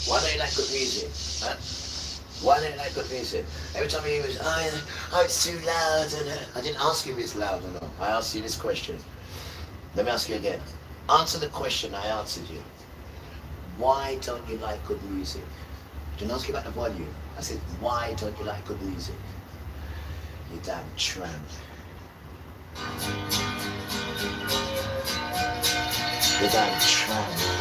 Why don't you like good music? Huh? Why don't you like good music? Every time you hear oh, it's too loud. And I didn't ask you if it's loud or not. I asked you this question. Let me ask you again. Answer the question I answered you. Why don't you like good music? I didn't ask you about the volume. I said, why don't you like good music? You damn tramp. You damn tramp.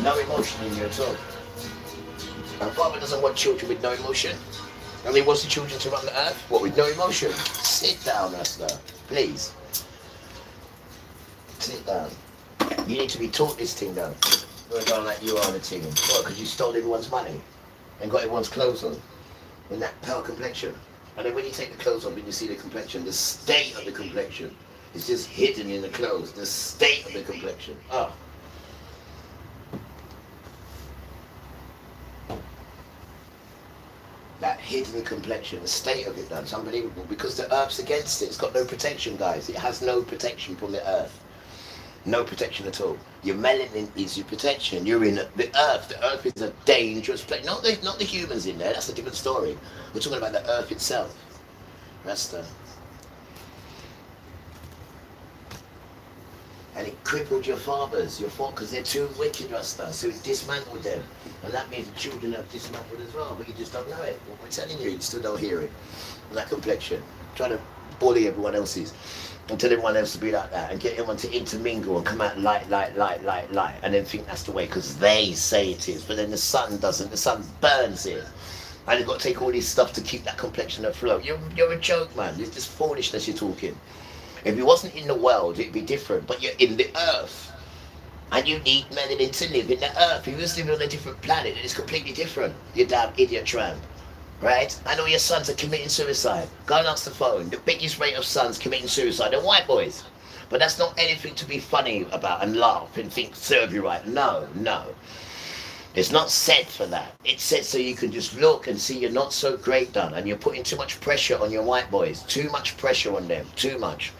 No emotion in you at all. And Father doesn't want children with no emotion. And he wants the children to run the earth, what, with no emotion? Sit down, Esther, please. Sit down. You need to be taught this thing, though. You're going like you are the thing. What, because you stole everyone's money and got everyone's clothes on in that pale complexion. And then when you take the clothes off and you see the complexion, the state of the complexion is just hidden in the clothes, the state of the complexion. Oh. That hidden complexion, the state of it, done. It's unbelievable because the earth's against it. It's got no protection, guys. It has no protection from the earth. No protection at all. Your melanin is your protection. You're in the earth. The earth is a dangerous place. Not the humans in there. That's a different story. We're talking about the earth itself. That's the... And it crippled your fathers, because they're too wicked, Rasta. So it dismantled them. And that means the children have dismantled as well. But you just don't know it. What we're telling you, you still don't hear it. And that complexion. Trying to bully everyone else's. And tell everyone else to be like that. And get everyone to intermingle and come out light. And then think that's the way, because they say it is. But then the sun doesn't. The sun burns it. And you've got to take all this stuff to keep that complexion afloat. You're a joke, man. It's just foolishness you're talking. If you wasn't in the world, it'd be different. But you're in the earth. And you need melanin to live in the earth. If you was living on a different planet, it's completely different. You damn idiot tramp. Right? And all your sons are committing suicide. Go and answer the phone. The biggest rate of sons committing suicide are white boys. But that's not anything to be funny about and laugh and think, serve you right. No. It's not said for that. It's said so you can just look and see you're not so great done. And you're putting too much pressure on your white boys. Too much pressure on them. Too much.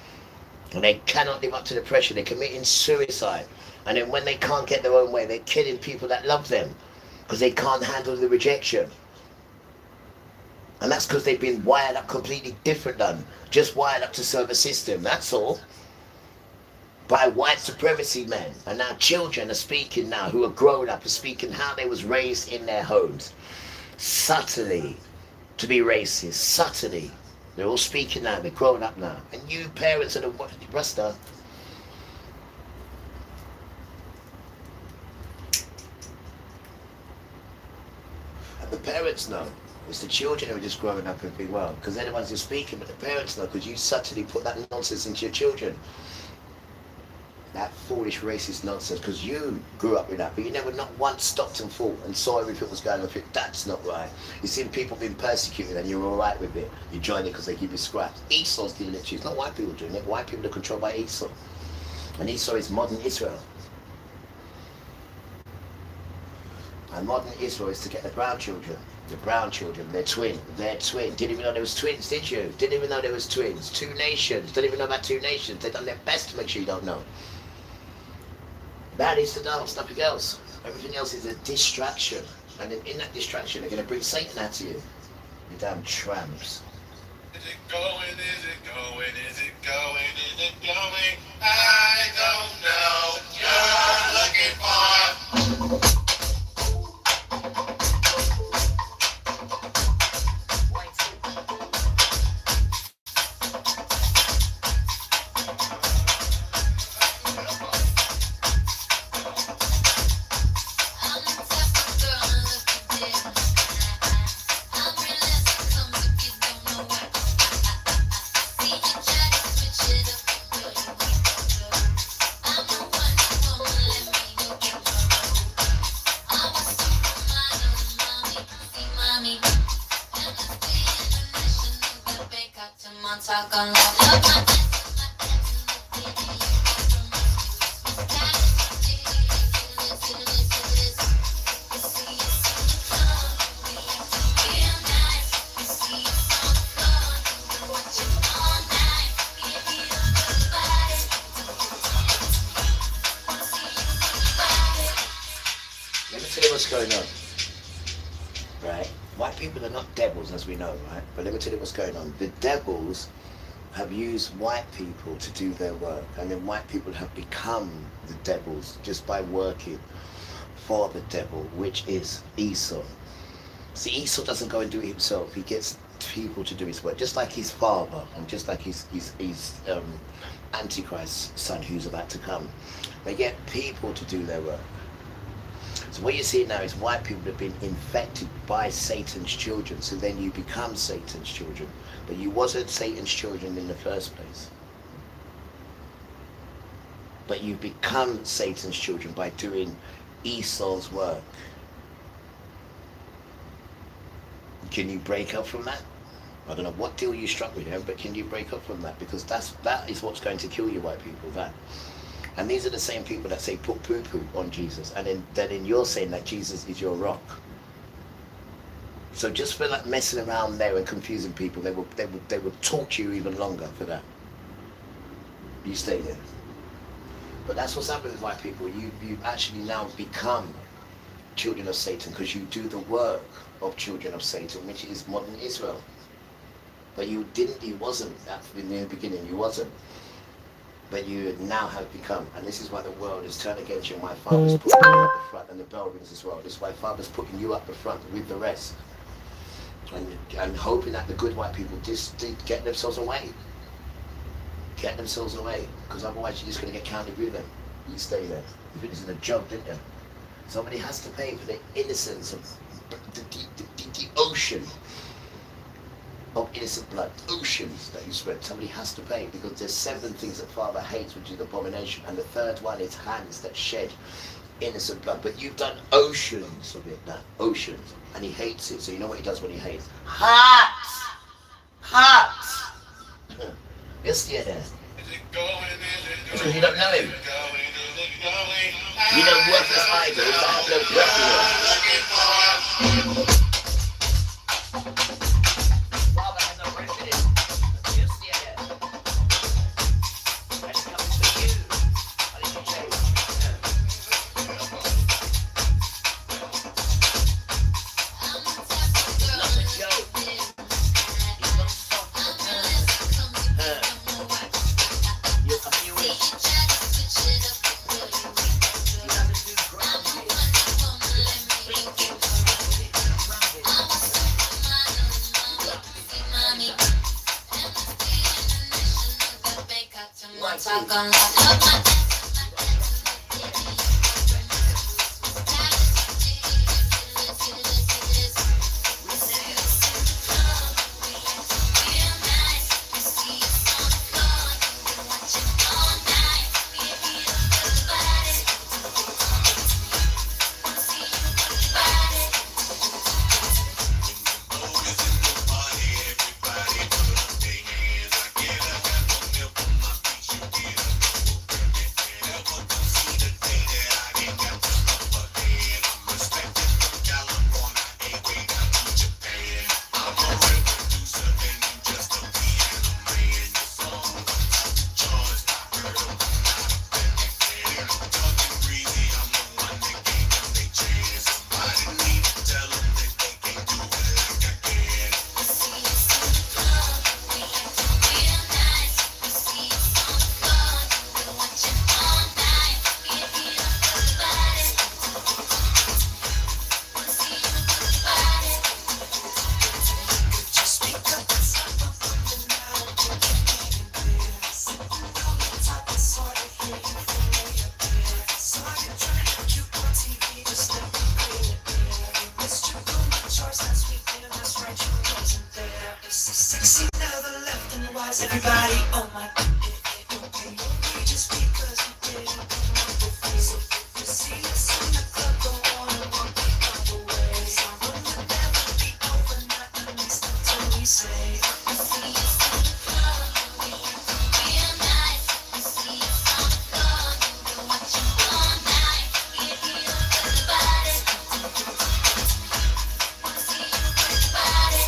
And they cannot live up to the pressure. They're committing suicide. And then when they can't get their own way, they're killing people that love them. Because they can't handle the rejection. And that's because they've been wired up completely different than just wired up to serve a system. That's all. By white supremacy men. And now children are speaking now, who are grown up, are speaking how they was raised in their homes. Subtly. To be racist. Subtly. They're all speaking now. They're grown up now. And you parents are the Rasta. And the parents know. It's the children who are just growing up and think, well, because they're the ones who are speaking, but the parents know, because you subtly put that nonsense into your children. That foolish racist nonsense, because you grew up with that, but you never not once stopped and thought and saw everything was going on. Think, that's not right. You've seen people being persecuted and you're all right with it. You join it because they give you scraps. Esau's doing it too. It's not white people doing it. White people are controlled by Esau. And Esau is modern Israel. And modern Israel is to get the brown children. The brown children, they're twin. Didn't even know there was twins, did you? Didn't even know there was twins. 2 nations. Didn't even know about 2 nations. They've done their best to make sure you don't know. That is the dance, nothing else. Everything else is a distraction. And in that distraction, they're going to bring Satan out to you. You damn tramps. Is it going? Is it going? Is it going? Is it going? I don't know. You're looking for. What's going on, right? White people are not devils, as we know, right? But let me tell you what's going on. The devils have used white people to do their work, and then white people have become the devils just by working for the devil, which is Esau. See, Esau doesn't go and do it himself. He gets people to do his work, just like his father, and just like his Antichrist son who's about to come. They get people to do their work. So what you see now is white people have been infected by Satan's children, so then you become Satan's children. But you wasn't Satan's children in the first place. But you become Satan's children by doing Esau's work. Can you break up from that? I don't know what deal you struck with him, but can you break up from that? Because that is what's going to kill you, white people, that. And these are the same people that say put poo-poo on Jesus. And then you're saying that Jesus is your rock. So just for like messing around there and confusing people, they would torture you even longer for that. You stay there. But that's what's happening with white people. You actually now become children of Satan because you do the work of children of Satan, which is modern Israel. But you wasn't in the beginning, you wasn't. But you now have become, and this is why the world is turned against you. My Father's putting you up the front, and the bell rings as well. This is why Father's putting you up the front with the rest. And hoping that the good white people just get themselves away. Get themselves away, because otherwise you're just going to get counted with them. You stay there. You think this is a joke, didn't you? Somebody has to pay for the innocence of the ocean of innocent blood, oceans that you spread. Somebody has to pay, because there's 7 things that Father hates, which is abomination, and the 3rd one is hands that shed innocent blood. But you've done oceans of it now, oceans, and he hates it. So you know what he does when he hates? Hearts! Yes, yeah. Because you don't know him. You know worthless idols that have no breath in them. Father has no breath in him. Yes, yeah. And it comes for you. And it's a change. It's not a joke. It's not soft. You're a viewers. Everybody on my just because you did you see us in the club, don't wanna walk the other way. Summer will never be over, not the least until we say I see us in the club, we real nice. I see us on the floor, you've been watching all night. Get me up with the body. Wanna see you with the body.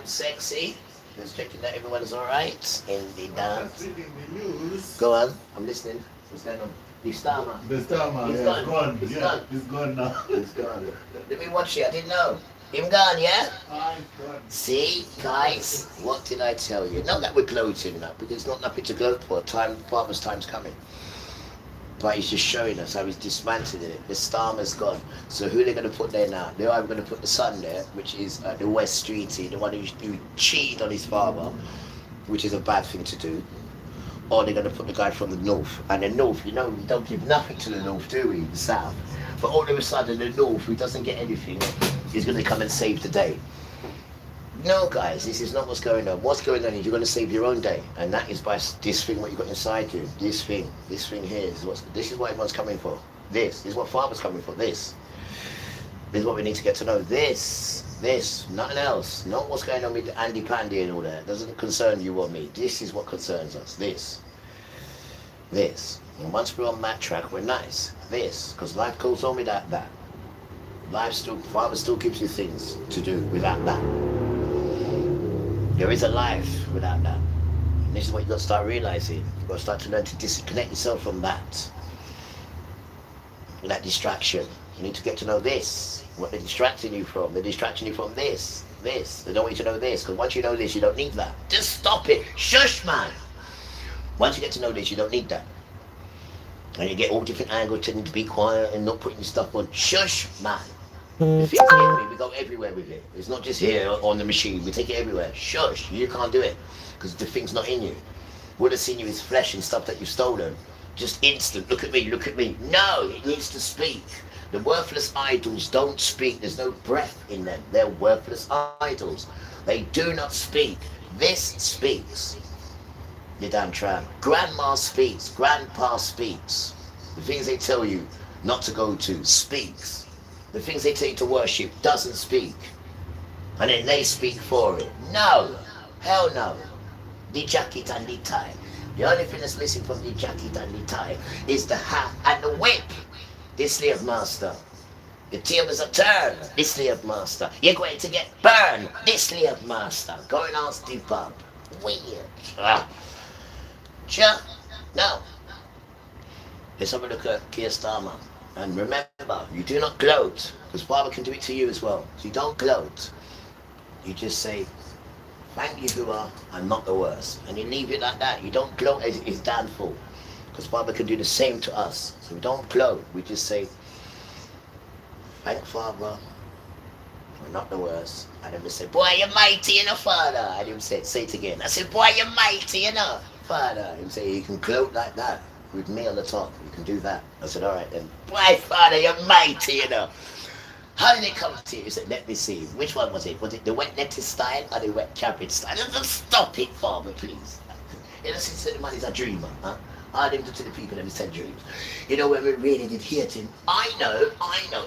I'm sexy. Just checking that everyone's alright in the dance. Go on, I'm listening. What's going on? The star man. The star man, He's yeah, gone. gone. He's Yeah, gone. he's gone now. He's gone. Let me watch it. I didn't know. Him gone, yeah? I'm gone. See, guys, what did I tell you? Not that we're gloating now, because it's not nothing to gloat for. Father's time's coming. But he's just showing us how he's dismantling it. The Starmer's gone. So who they're going to put there now? They're either going to put the son there, which is the West Streety, the one who cheated on his father, which is a bad thing to do. Or they're going to put the guy from the North. And the North, you know, we don't give nothing to the North, do we? The South. But all of a sudden, the North, who doesn't get anything, is going to come and save the day. No, guys, this is not what's going on. What's going on is you're going to save your own day, and that is by this thing, what you got inside you. This thing here is this is what everyone's coming for. This is what Father's coming for. This is what we need to get to know. This, nothing else. Not what's going on with Andy Pandy and all that. It doesn't concern you or me. This is what concerns us. This. And once we're on that track, we're nice. This, because life goes on without that. Father still gives you things to do without that. There is a life without that. And this is what you've got to start realizing. You've got to start to learn to disconnect yourself from that. That distraction. You need to get to know this. What they're distracting you from. They're distracting you from this. They don't want you to know this. Because once you know this, you don't need that. Just stop it. Shush, man. Once you get to know this, you don't need that. And you get all different angles telling you to be quiet and not putting your stuff on. Shush, man. The thing's in me, we go everywhere with it. It's not just here on the machine, we take it everywhere. Shush, you can't do it, because the thing's not in you. What has seen you is flesh and stuff that you've stolen. Just instant, look at me. No, it needs to speak. The worthless idols don't speak, there's no breath in them. They're worthless idols. They do not speak. This speaks. You damn tramp. Grandma speaks, grandpa speaks. The things they tell you not to go to speaks. The things they tell you to worship doesn't speak. And then they speak for it. No. Hell no. The jacket and the tie. The only thing that's missing from the jacket and the tie is the hat and the whip. This slave master. The tables are turned. This slave master. You're going to get burned. This slave master. Go and ask the pub. Weird. Sure. No. Let's have a look at Keir Starmer. And remember, you do not gloat, because Father can do it to you as well. So you don't gloat. You just say, thank you, Hua, I'm not the worst. And you leave it like that. You don't gloat as his downfall, because Father can do the same to us. So we don't gloat. We just say, thank Father, we're not the worst. And then we say, boy, you're mighty, you know, Father. And he would say it again. I said, boy, you're mighty, you know, Father. He would say, you can gloat like that. With me on the top, you can do that. I said, all right then. Boy, Father, you're mighty, you know. How did it come to you? He said, let me see. Which one was it? Was it the wet lettuce style or the wet cabbage style? Just stop it, Father, please. You know, since the man is a dreamer, huh? I didn't to the people that he said dreams. You know, when we really did hear him, I know.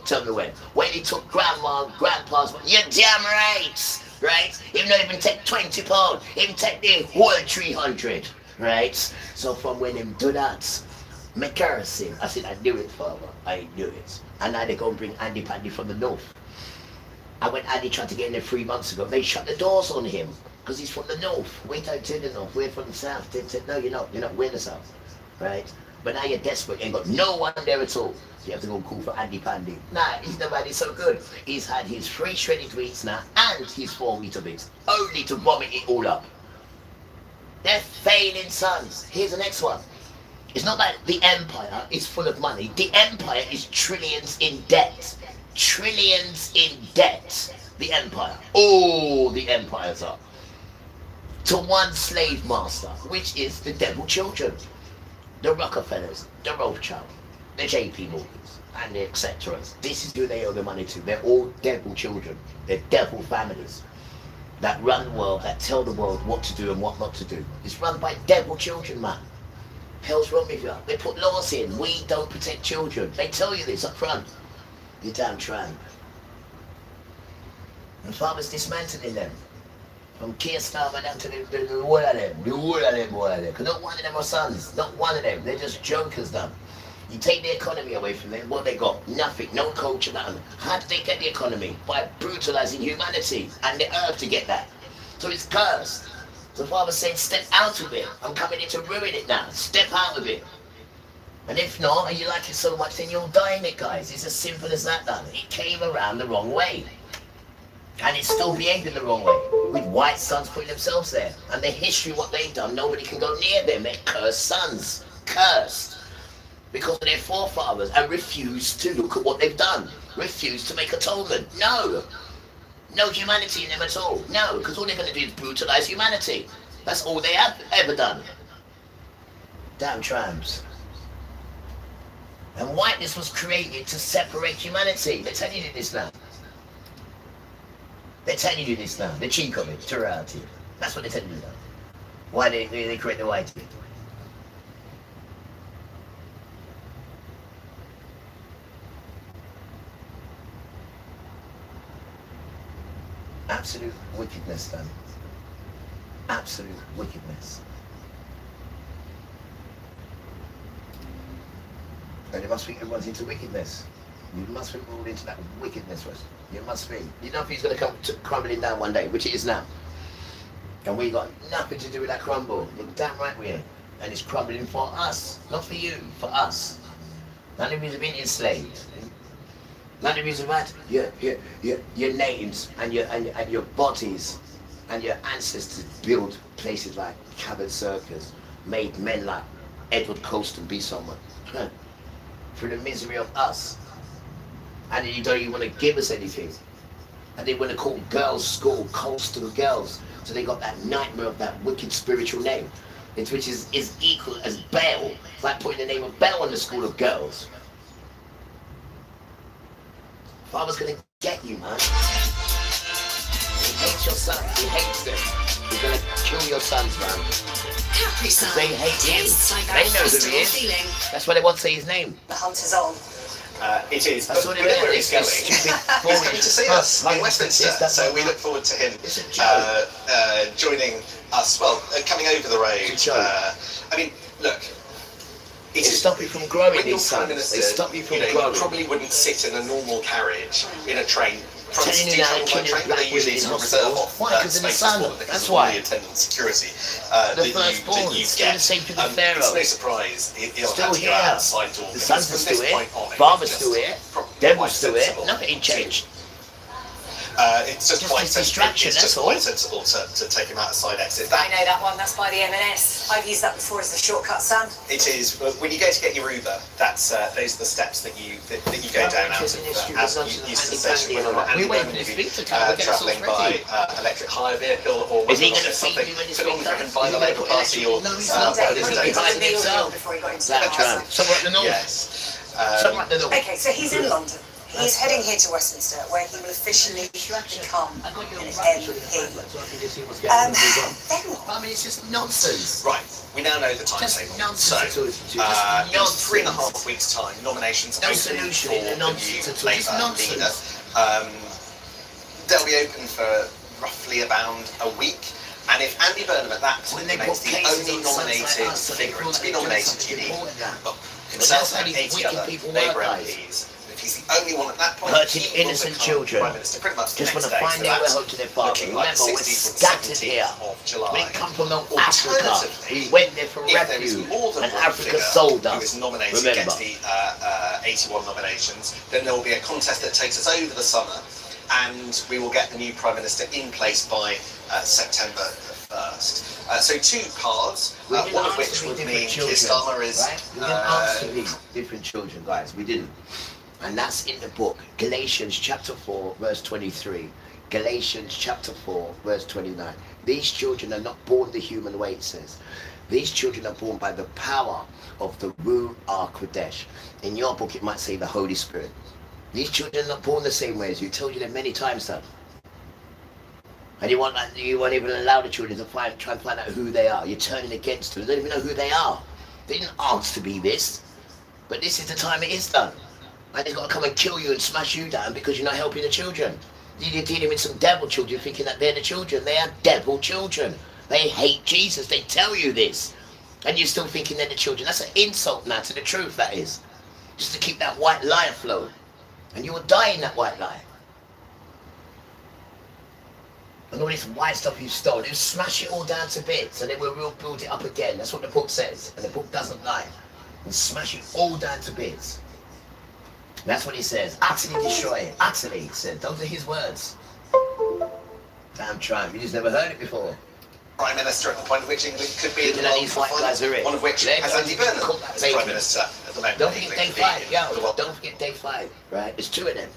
Tell me when. When he took grandpa's, you're damn right? Even though even take £20, even take the whole 300. Right? So from when him do that, me kerosene, I said, I knew it, Father. I knew it. And now they go and bring Andy Pandy from the North. And when Andy tried to get in there 3 months ago, they shut the doors on him. Because he's from the North. Wait out to the North. We're from the South. They said, no, you're not. We're the South. Right? But now you're desperate. You ain't got no one there at all. So you have to go and call for Andy Pandy. Nah, he's nobody so good. He's had his 3 shredded wheats now and his 4 Weetabix. Only to vomit it all up. They're failing sons. Here's the next one. It's not that the empire is full of money. The empire is trillions in debt. Trillions in debt. The empire. All the empires are. To one slave master, which is the devil children. The Rockefellers, the Rothschild, the JP Morgans, and the etc. This is who they owe the money to. They're all devil children. They're devil families. That run the world, that tell the world what to do and what not to do. It's run by devil children, man. Hell's wrong with you. They put laws in. We don't protect children. They tell you this up front. You damn tramp. And Father's dismantling them. From Keir Starmer down to the all of them. The all of them. Because not one of them are sons. Not one of them. They're just jokers, them. You take the economy away from them, what they got? Nothing, no culture, nothing. How did they get the economy? By brutalizing humanity and the earth to get that. So it's cursed. The Father said, step out of it. I'm coming in to ruin it now. Step out of it. And if not, and you like it so much, then you'll die in it, guys. It's as simple as that, done. It came around the wrong way. And it's still behaving the wrong way. With white sons putting themselves there. And the history, what they've done, nobody can go near them. They're cursed sons. Cursed. Because of their forefathers. And refused to look at what they've done. Refused to make atonement. No. No humanity in them at all. No, because all they're going to do is brutalize humanity. That's all they have ever done. Damn tramps. And whiteness was created to separate humanity. They're telling you this now. They're telling you this now. The cheek of it, to reality. That's what they're telling you now. Why they create the white? Absolute wickedness, then. Absolute wickedness. And you must think everyone's into wickedness. You must be ruled into that wickedness, West. You must be. You know if he's going to come crumbling down one day, which it is now. And we got nothing to do with that crumble. You're damn right we ain't. And it's crumbling for us. Not for you, for us. None of you have been enslaved. None of you have had your names and your bodies and your ancestors build places like Cabot Circus, made men like Edward Colston be someone. Through the misery of us. And you don't even want to give us anything. And they want to call girls' school Colston Girls. So they got that nightmare of that wicked spiritual name. Which is equal as Baal. It's like putting the name of Baal on the school of girls. Father's gonna get you, man. He hates your son. He hates them. He's gonna kill your sons, man. Capri Sun. They hate him. Like They know who he is. feeling. That's why they won't say his name. The hunt is on. It is. That's But what we know where it he's is. going. Stupid, He's coming to see us in Westminster, That's so we look forward to him It's a joke. joining us. Well, coming over the road. It's a joke. I mean, look. They stop you from growing When you're these Prime sons. Minister, They stop you from you growing. probably wouldn't sit in a normal carriage in a train. Telling you now, killing train, black they usually women in reserve hospitals. off Why? Because of the spaces sun. for them because That's of all why. the attendant security The firstborn. that you Still get. the same to the It's Pharaoh. no surprise he'll Still have to go here. outside door. The because sons from are still this here. point on, Father's it's still just here. quite Devil's still here. sensible Nothing ain't changed. It's just Just quite a sensible. distraction, It's just that's all. quite sensible to take him out a side exit. I know that one. That's by the M&S. I've used that before as the shortcut, son. It is. But when you go to get your Uber, that's those are the steps that you go down out of as you use the station. We wait for the speak to come. We get us all travelling by ready. electric hire vehicle or Is he whether going to it's feed something you when he's filmed speaking? driven by the Labour Party or No, he's not. Dave, He's he behind was in the himself. before he got into the That's house. right. Somewhere up the north. Yes. Somewhere up the north. Okay, so he's in London. He's heading here to Westminster, where he will officially become an MP. Then what? I mean, it's just nonsense. Right, we now know the Just timetable. nonsense. So, Just in nonsense. 3.5 weeks' time, nominations No open solution for in the the nonsense new at all. It's Labour nonsense. leader. They'll be open for roughly around a week. And if Andy Burnham at that point When they remains put the cases only on sons like nominated us, so they figure, feel to like be they're doing nominated, something you need important now. well, But himself that's how and these 80 wicked other people Labour work, guys. MPs. If he's the only one at that point, Hurting he will innocent become children. Prime Minister pretty much the Just want next to day. find So their way that's home to their father. looking like Remember, we're 16th or scattered 17th here. of July. We didn't come from no Africa. Alternatively, We went there for if there is refuge. more than And one Africa figure sold who us. is nominated Remember. against the 81 nominations, then there will be a contest that takes us over the summer, and we will get the new Prime Minister in place by September the 1st. So two paths, We didn't one of ask which to be would different mean children, Keir Starmer is right? We didn't ask to be different children, guys. We didn't. And that's in the book, Galatians chapter 4, verse 23. Galatians chapter 4, verse 29. These children are not born the human way, it says. These children are born by the power of the Ruach Kodesh. In your book, it might say the Holy Spirit. These children are not born the same way as you. Told you that many times, son. And you won't even allow the children to try and find out who they are. You're turning against them. They don't even know who they are. They didn't ask to be this. But this is the time it is done. And it's got to come and kill you and smash you down because you're not helping the children. You're dealing with some devil children thinking that they're the children. They are devil children. They hate Jesus. They tell you this. And you're still thinking they're the children. That's an insult now to the truth, that is. Just to keep that white lie afloat. And you will die in that white lie. And all this white stuff you stole, they'll smash it all down to bits, and then we'll build it up again. That's what the book says, and the book doesn't lie. We'll smash it all down to bits. That's what he says. Utterly destroy it. Utterly, he said. Those are his words. Damn Trump, you just never heard it before. Prime Minister at the point at which England could be in the Look at world these white guys are in. one of which has Andy Burnham as Prime Minister at the moment. Don't forget day 5, yo. Don't forget day 5, right? There's 2 of them.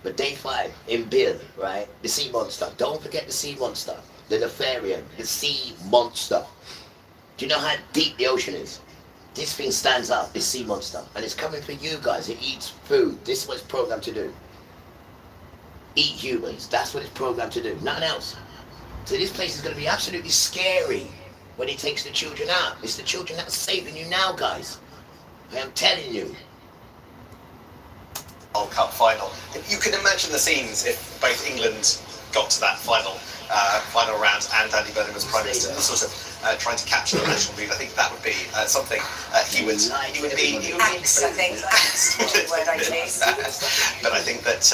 But day 5, in Bill, right? The sea monster. Don't forget the sea monster. The Nefarian, the sea monster. Do you know how deep the ocean is? This thing stands up, this sea monster. And it's coming for you guys. It eats food. This is what it's programmed to do. Eat humans. That's what it's programmed to do. Nothing else. So this place is going to be absolutely scary when he takes the children out. It's the children that are saving you now, guys. I am telling you. World Cup final. You can imagine the scenes if both England got to that final round and Andy Burnham was Prime Minister, sort of trying to capture the national mood. I think that would be something he would be. Angst, I think. Angst is the word I use. But I think that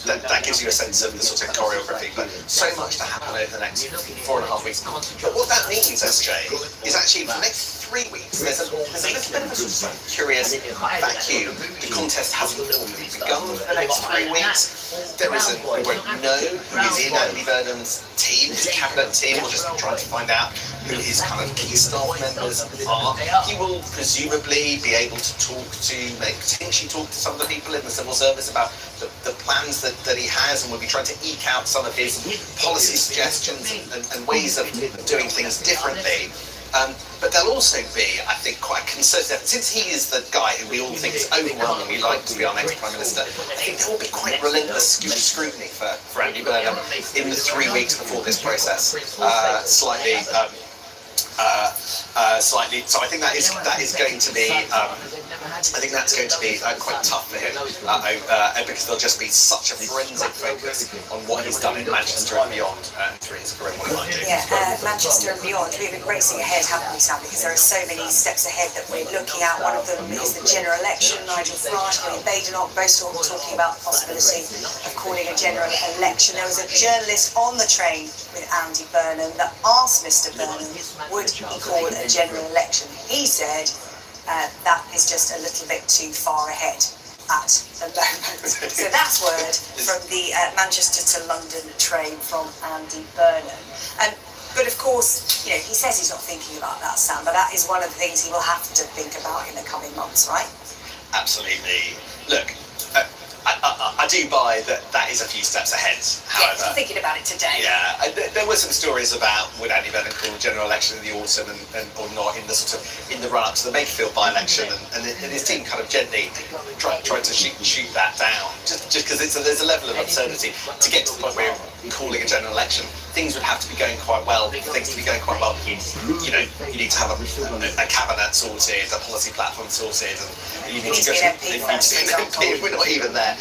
that gives you a sense of the sort of choreography. But so much to happen over the next 4.5 weeks. But what that means, SJ, is actually for the next 3 weeks, there's a little bit of a sort of curious vacuum. The contest hasn't formally begun for the next 3 weeks. We won't know who is in Andy Burnham's team, his cabinet team. We'll just be trying to find out who his kind of key staff members are. He will presumably be able to potentially talk to some of the people in the civil service about the plans that he has, and will be trying to eke out some of his policy suggestions and ways of doing things differently. But there'll also be, I think, quite a concerted, since he is the guy who we all think is overwhelmingly like to be our next Prime Minister, I think there will be quite relentless scrutiny for Andy Burnham in the 3 weeks before this process. Slightly. So I think that is going to be. I think that's going to be quite tough for him because there'll just be such a forensic focus on what he's done in Manchester and beyond through his career. Yeah, Manchester and beyond. We've been racing ahead, haven't we, Sam? Because there are so many steps ahead that we're looking at. One of them is the general election. Nigel Farage, William Badenoch, both talking about the possibility of calling a general election. There was a journalist on the train with Andy Burnham that asked Mr. Burnham, would he call a general election? He said that is just a little bit too far ahead at the moment. So that's word from the Manchester to London train from Andy Burnham. But of course, he says he's not thinking about that, Sam, but that is one of the things he will have to think about in the coming months, right? Absolutely. Look, I do buy that is a few steps ahead. However, I'm thinking about it today. Yeah, there were some stories about would Andy Burnham call a general election in the autumn and or not in the run up to the Makerfield by-election, and his team kind of gently tried to shoot that down, just because there's a level of absurdity to get to the point where you're calling a general election. Things would have to be going quite well. For things to be going quite well, you need to have a cabinet sorted, a policy platform sorted, and you need to go to we're not even there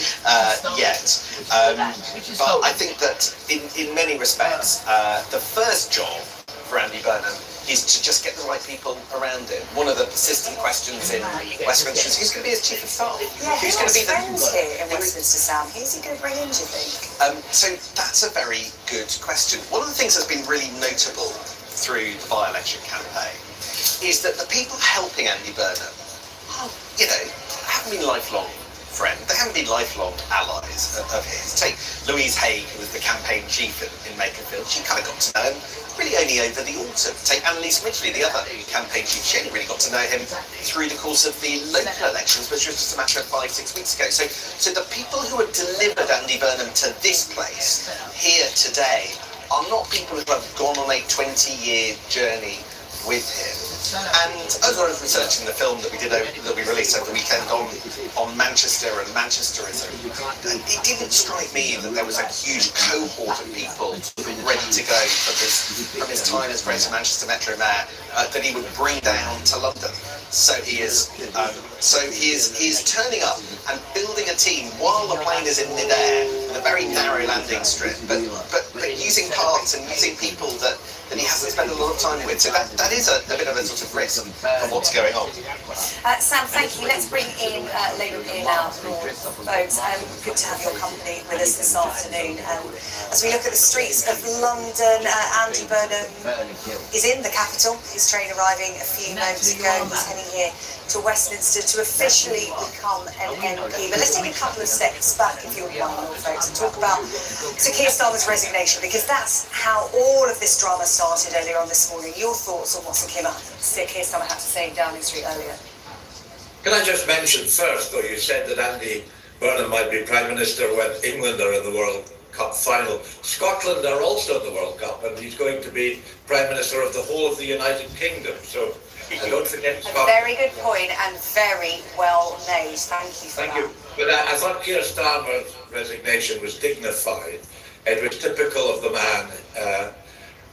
yet. But I think that in many respects, the first job for Andy Burnham is to just get the right people around him. One of the persistent questions in Westminster is who's going to be his chief of staff? Yeah, who's going to be friends here in Westminster, Sam? Who's he going to bring in, do you think? So that's a very good question. One of the things that's been really notable through the by-election campaign is that the people helping Andy Burnham, haven't been lifelong friends. They haven't been lifelong allies of his. Take Louise Haigh, who was the campaign chief in Makerfield. She kind of got to know him really only over the autumn. Take Annalise Midgley, the other campaign chief. She only really got to know him through the course of the local elections, which was just a matter of 5-6 weeks ago. So the people who have delivered Andy Burnham to this place here today are not people who have gone on a 20-year journey with him. And as I was researching the film that we released over the weekend on Manchester and Manchesterism, it didn't strike me that there was a huge cohort of people ready to go from his time as Greater Manchester Metro Mayor that he would bring down to London. So he is turning up and building a team while the plane is in midair, in a very narrow landing strip, but using parts and using people that that he hasn't spent a lot of time with. So that is a bit of a sort of risk of what's going on. Sam, thank you. Let's bring in Labour Peer now, folks. Good to have your company with us this afternoon. As we look at the streets of London, Andy Burnham is in the capital. His train arriving a few moments ago. He's heading here to Westminster to officially become an MP. But let's take a couple of steps back, if you'll mind, folks, and talk about Sir Keir Starmer's resignation, because that's how all of this drama started earlier on this morning. Your thoughts on what Sir Keir Starmer had to say in Downing Street earlier? Can I just mention first, though, you said that Andy Burnham might be Prime Minister when England are in the World Cup final. Scotland are also in the World Cup, and he's going to be Prime Minister of the whole of the United Kingdom. So don't forget Scotland. Very good point and very well made. Thank you for that. Thank you. But I thought Keir Starmer's resignation was dignified. It was typical of the man,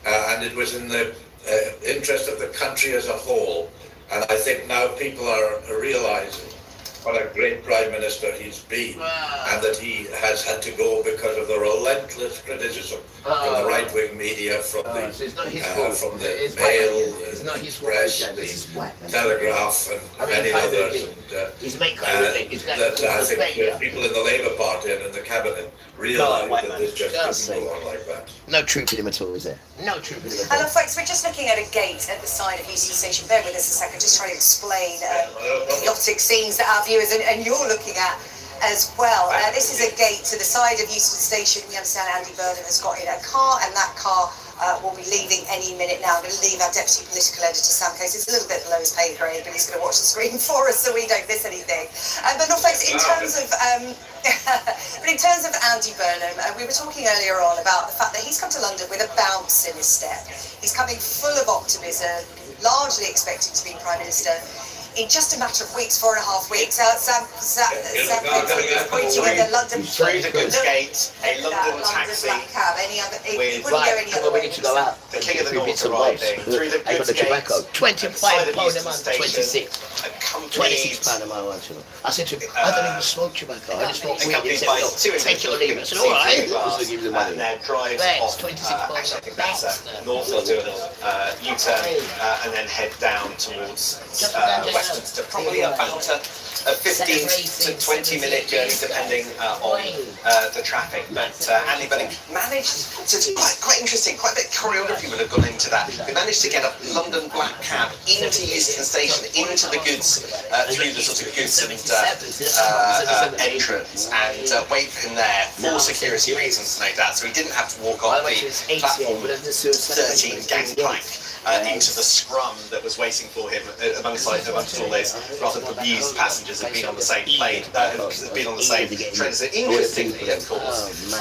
and it was in the interest of the country as a whole. And I think now people are realising what a great Prime Minister he's been, and that he has had to go because of the relentless criticism from the right-wing media, from the Mail, the Press, the Telegraph, and many others. That I think people in the Labour Party and in the Cabinet realise that this just doesn't go on like that. No truth in him at all, is there? No truth in him at all. And folks, we're just looking at a gate at the side of Euston Station. Bear with us a second, just trying to explain chaotic scenes that our viewers and you're looking at as well. This is a gate to the side of Euston Station. We understand Andy Burnham has got in a car, and that car will be leaving any minute now. I'm going to leave our Deputy Political Editor, Sam Coates. It's a little bit below his pay grade, but he's going to watch the screen for us so we don't miss anything. But no, folks, in terms of Andy Burnham, we were talking earlier on about the fact that he's come to London with a bounce in his step. He's coming full of optimism, largely expecting to be Prime Minister in just a matter of weeks, 4.5 weeks. Sam pointing at the London through the goods gate, a London taxi. Black cab. Any other? It wouldn't go any other We way. need to go out. The King of the North arriving through the I got goods the gate. tobacco. £25 a month. 26. Accompanied £26 a month. I said to him, I don't even smoke tobacco. I just smoke weed. He said, by no, two take it or leave it. I said, all right. Just to give you the money. Now drive Thanks, off. £26. Actually, I think that's north. They'll do a little U-turn and then head down towards Westminster. Probably about a 15 to 20 minute journey, depending on the traffic. But Andy Burnham managed to do quite interesting, quite a bit of choreography would have gone into that. He managed to get a London black cab into Euston Station, into the goods, through the sort of goods and entrance, and wait for him there for security reasons, no doubt. So he didn't have to walk off the platform 13 gangplank into the scrum that was waiting for him amongst all those rather bemused passengers who'd been on the same plane, who'd been on the same train. So interestingly, of course,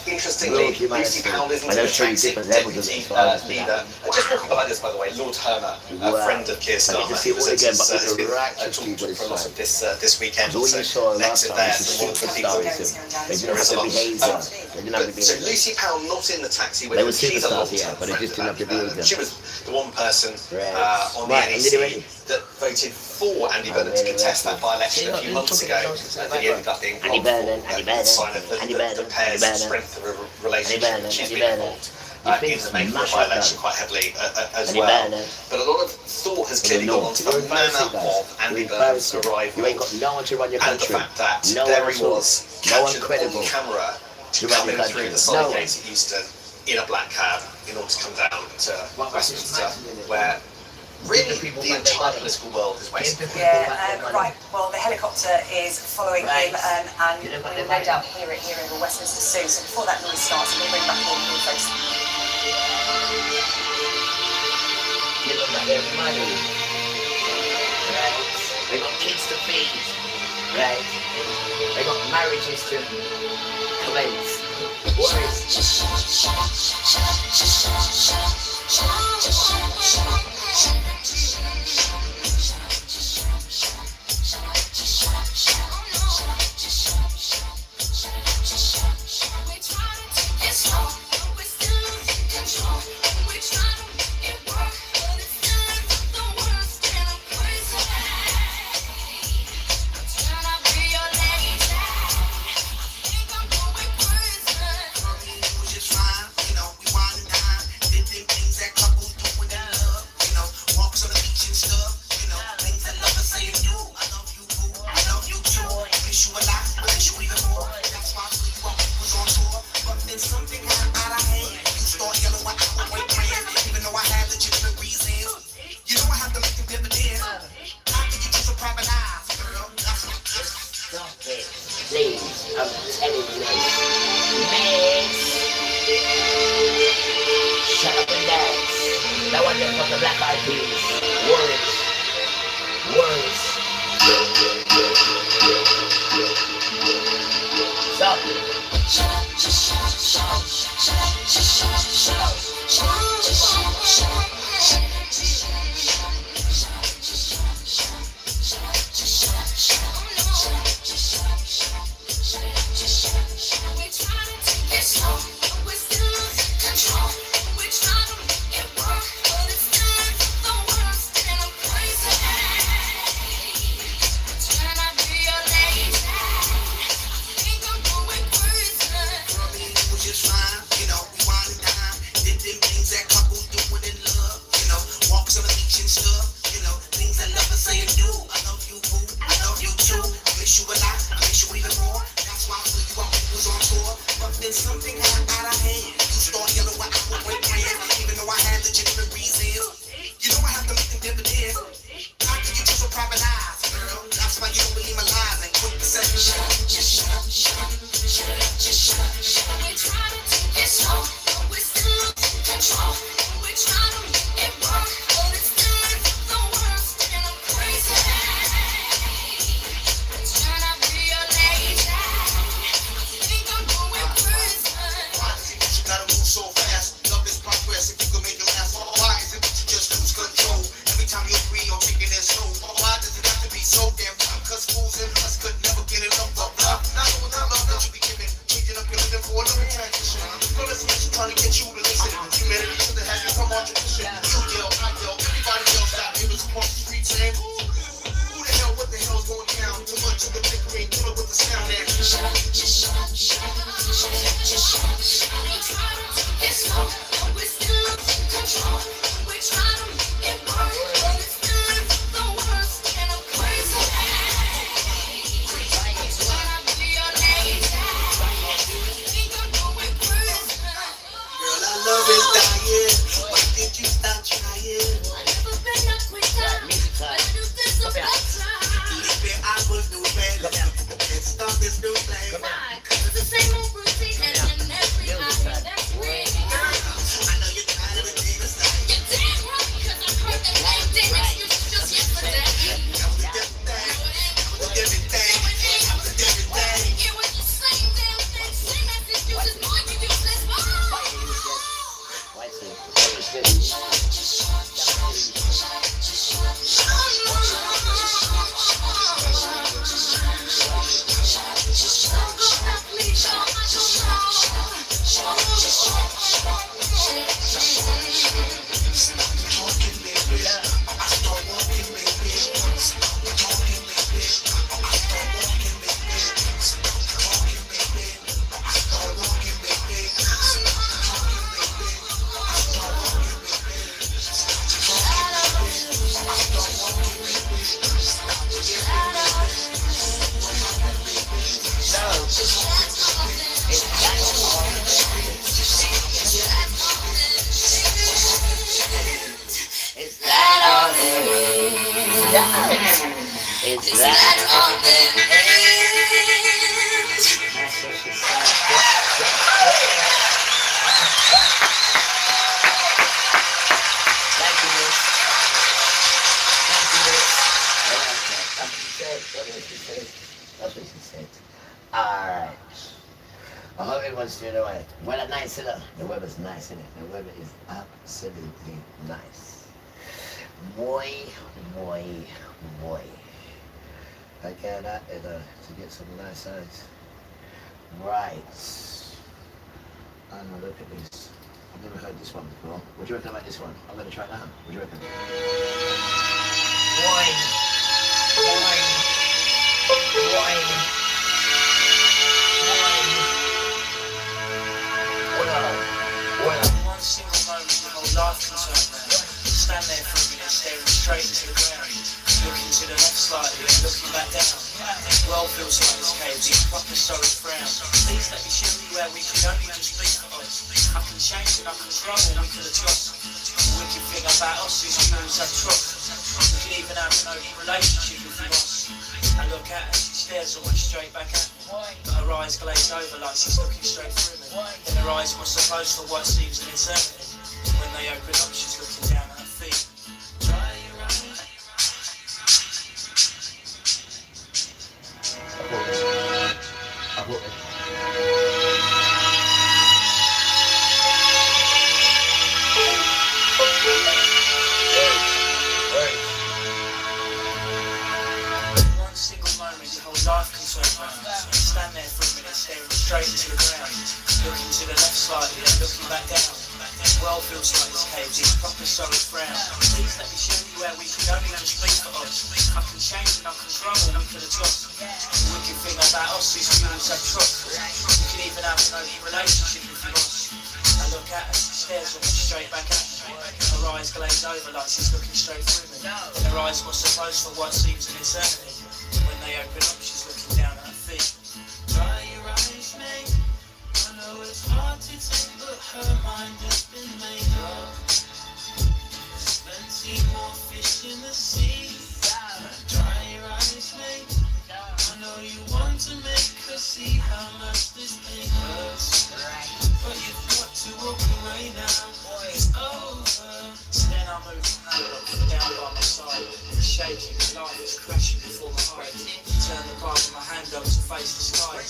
Lucy Powell isn't an attractive deputy leader. Just walking behind us, by the way, Lord Hermer, a friend of Keir Starmer, who was at his talk for a lot of this weekend. So next to there, one of the people. So Lucy Powell not in the taxi with him. She's a long-term she was the one person on the NEC that voted for Andy Burnham to contest that by-election a few months ago. That he ended up being blocked for, sign of the pair's strength of a relationship. She's been involved in the making of the by-election quite heavily as well. But a lot of thought has clearly gone on to the manner of Andy Burnham's arrival and the fact that there he was, captured on camera, coming through the side gates at Euston in a black cab in order to come down to Westminster, where really the entire political world is waiting for him. Yeah, right. Well, the helicopter is following him, and we'll no doubt hear it here in Westminster soon. So before that noise starts, we'll bring back all the folks. They got kids to feed, right? They got marriages to commence. What is from the Black Eyed Peas. Worries. Worries. Right. And look at this. I've never heard this one before. What do you reckon about this one? I'm going to try it now. What do you reckon? Wine. Wine. Wine. Wine. One single moment, the whole life can turn round. Stand there for a minute, staring straight into the ground. Looking to the left slightly and looking back down. World feels like it's caved in, proper solid frown. Please let me show you where we could only just be for us. I can change and I can grow and we could adjust. The wicked thing about us is we always have trust. We can even have an open relationship if we want. I look at her, she stares almost straight back at me. But her eyes glaze over like she's looking straight through me. And her eyes were supposed for what seems an eternity. When they open up, she's looking down at her feet. world feels like it's caved in, proper sorry frown. Please let me show you where we could only just be for us. I can change and I can grow and we can adjust. The wicked thing about us is we always have trust. We can even have an open relationship if you want. I look at her, she stares almost straight back at me. Her eyes glaze over like she's looking straight through me. Her eyes must have closed for what seems an eternity. When they open up, she's looking down at her feet. Dry your eyes, mate. I know it's hard to take, but her mind has been made up. There's plenty more fish in the sea. Dry your eyes, mate. I know you want to make her see how much this pain hurts. But you've got to walk away now. It's over. So then I move my hand up and down by my side. Shaking, life is crashing before my eyes. Turn the palm of my hand up to face the sky.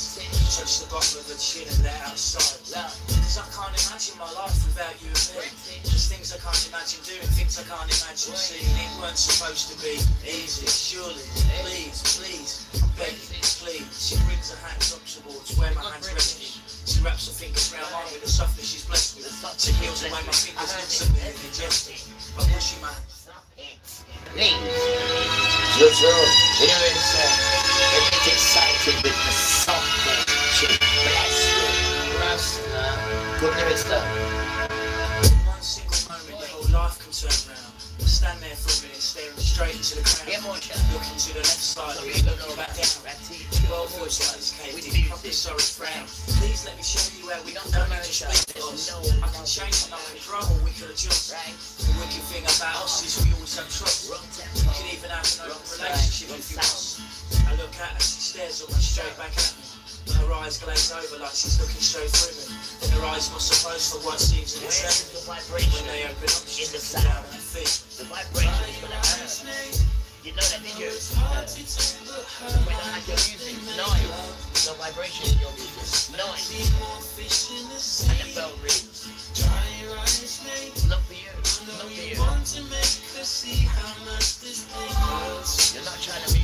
Touch the bottom of her chin and let out a sigh. Cause I can't imagine my life without you and me. There's things I can't imagine doing, things I can't imagine seeing. It weren't supposed to be easy, surely. Please, please, I'm begging, please. She brings her hands up towards where my hands resting. She wraps her fingers round mine with the softness she's blessed with. She heals away my fingers, looks at me and ingesting. But pushing my Please. So, you know, it's a bit excited with the softness. She blessed with Rasta. Good news though. One single moment, your whole life can turn round. I stand there for a minute, staring straight into the ground. Looking to the left side, looking back down. World feels like it's caved in, proper sorry frown. Please let me show you where we can only just be for us. I can change and I can grow and we can adjust. The wicked thing about us is we always have trust. We can even have an open relationship if you want. I look at her, she stares almost straight back at me. Her eyes glaze over like she's looking straight through me. Her eyes must have closed for what seems an eternity. When they open up, she's looking down at her feet. The vibration is gonna hurt. You know that video? When I had your music, noise. No vibration in your music. Noise. And the bell rings. Look for you. Look for you. You're not trying to be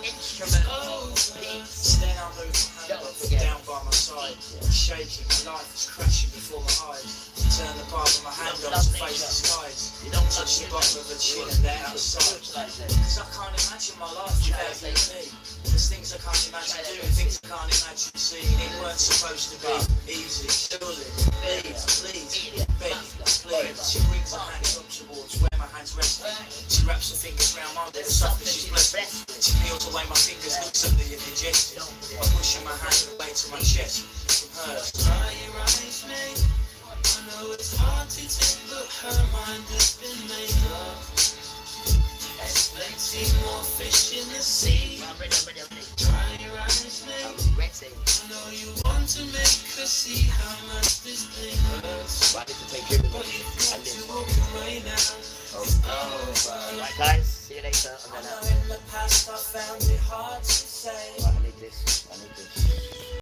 instrumental. Peace. Then I move my hand up and down by my side. Shaking, my life is crashing before my eyes. Turn the palm of my hand up to face the skies. Touch the bottom of her chin and let out a sigh. Cause I can't imagine my life without you and me. There's things I can't imagine doing, things I can't imagine seeing. It weren't supposed to be easy, surely. Please, please, beg, please. She brings her hands up towards where my hands rest. She wraps her fingers round mine with the softness she's blessed with. She peels away my fingers, looks at me and digests it. I'm pushing my hand away to my chest from hers. Dry your eyes, mate. I know it's hard to take, but her mind has been made up. There's plenty more fish in the sea. Dry your eyes, mate. I know you want to make her see how much this thing hurts. But you've got to walk away now. It's over. Right, guys. See you later. I know in the past I found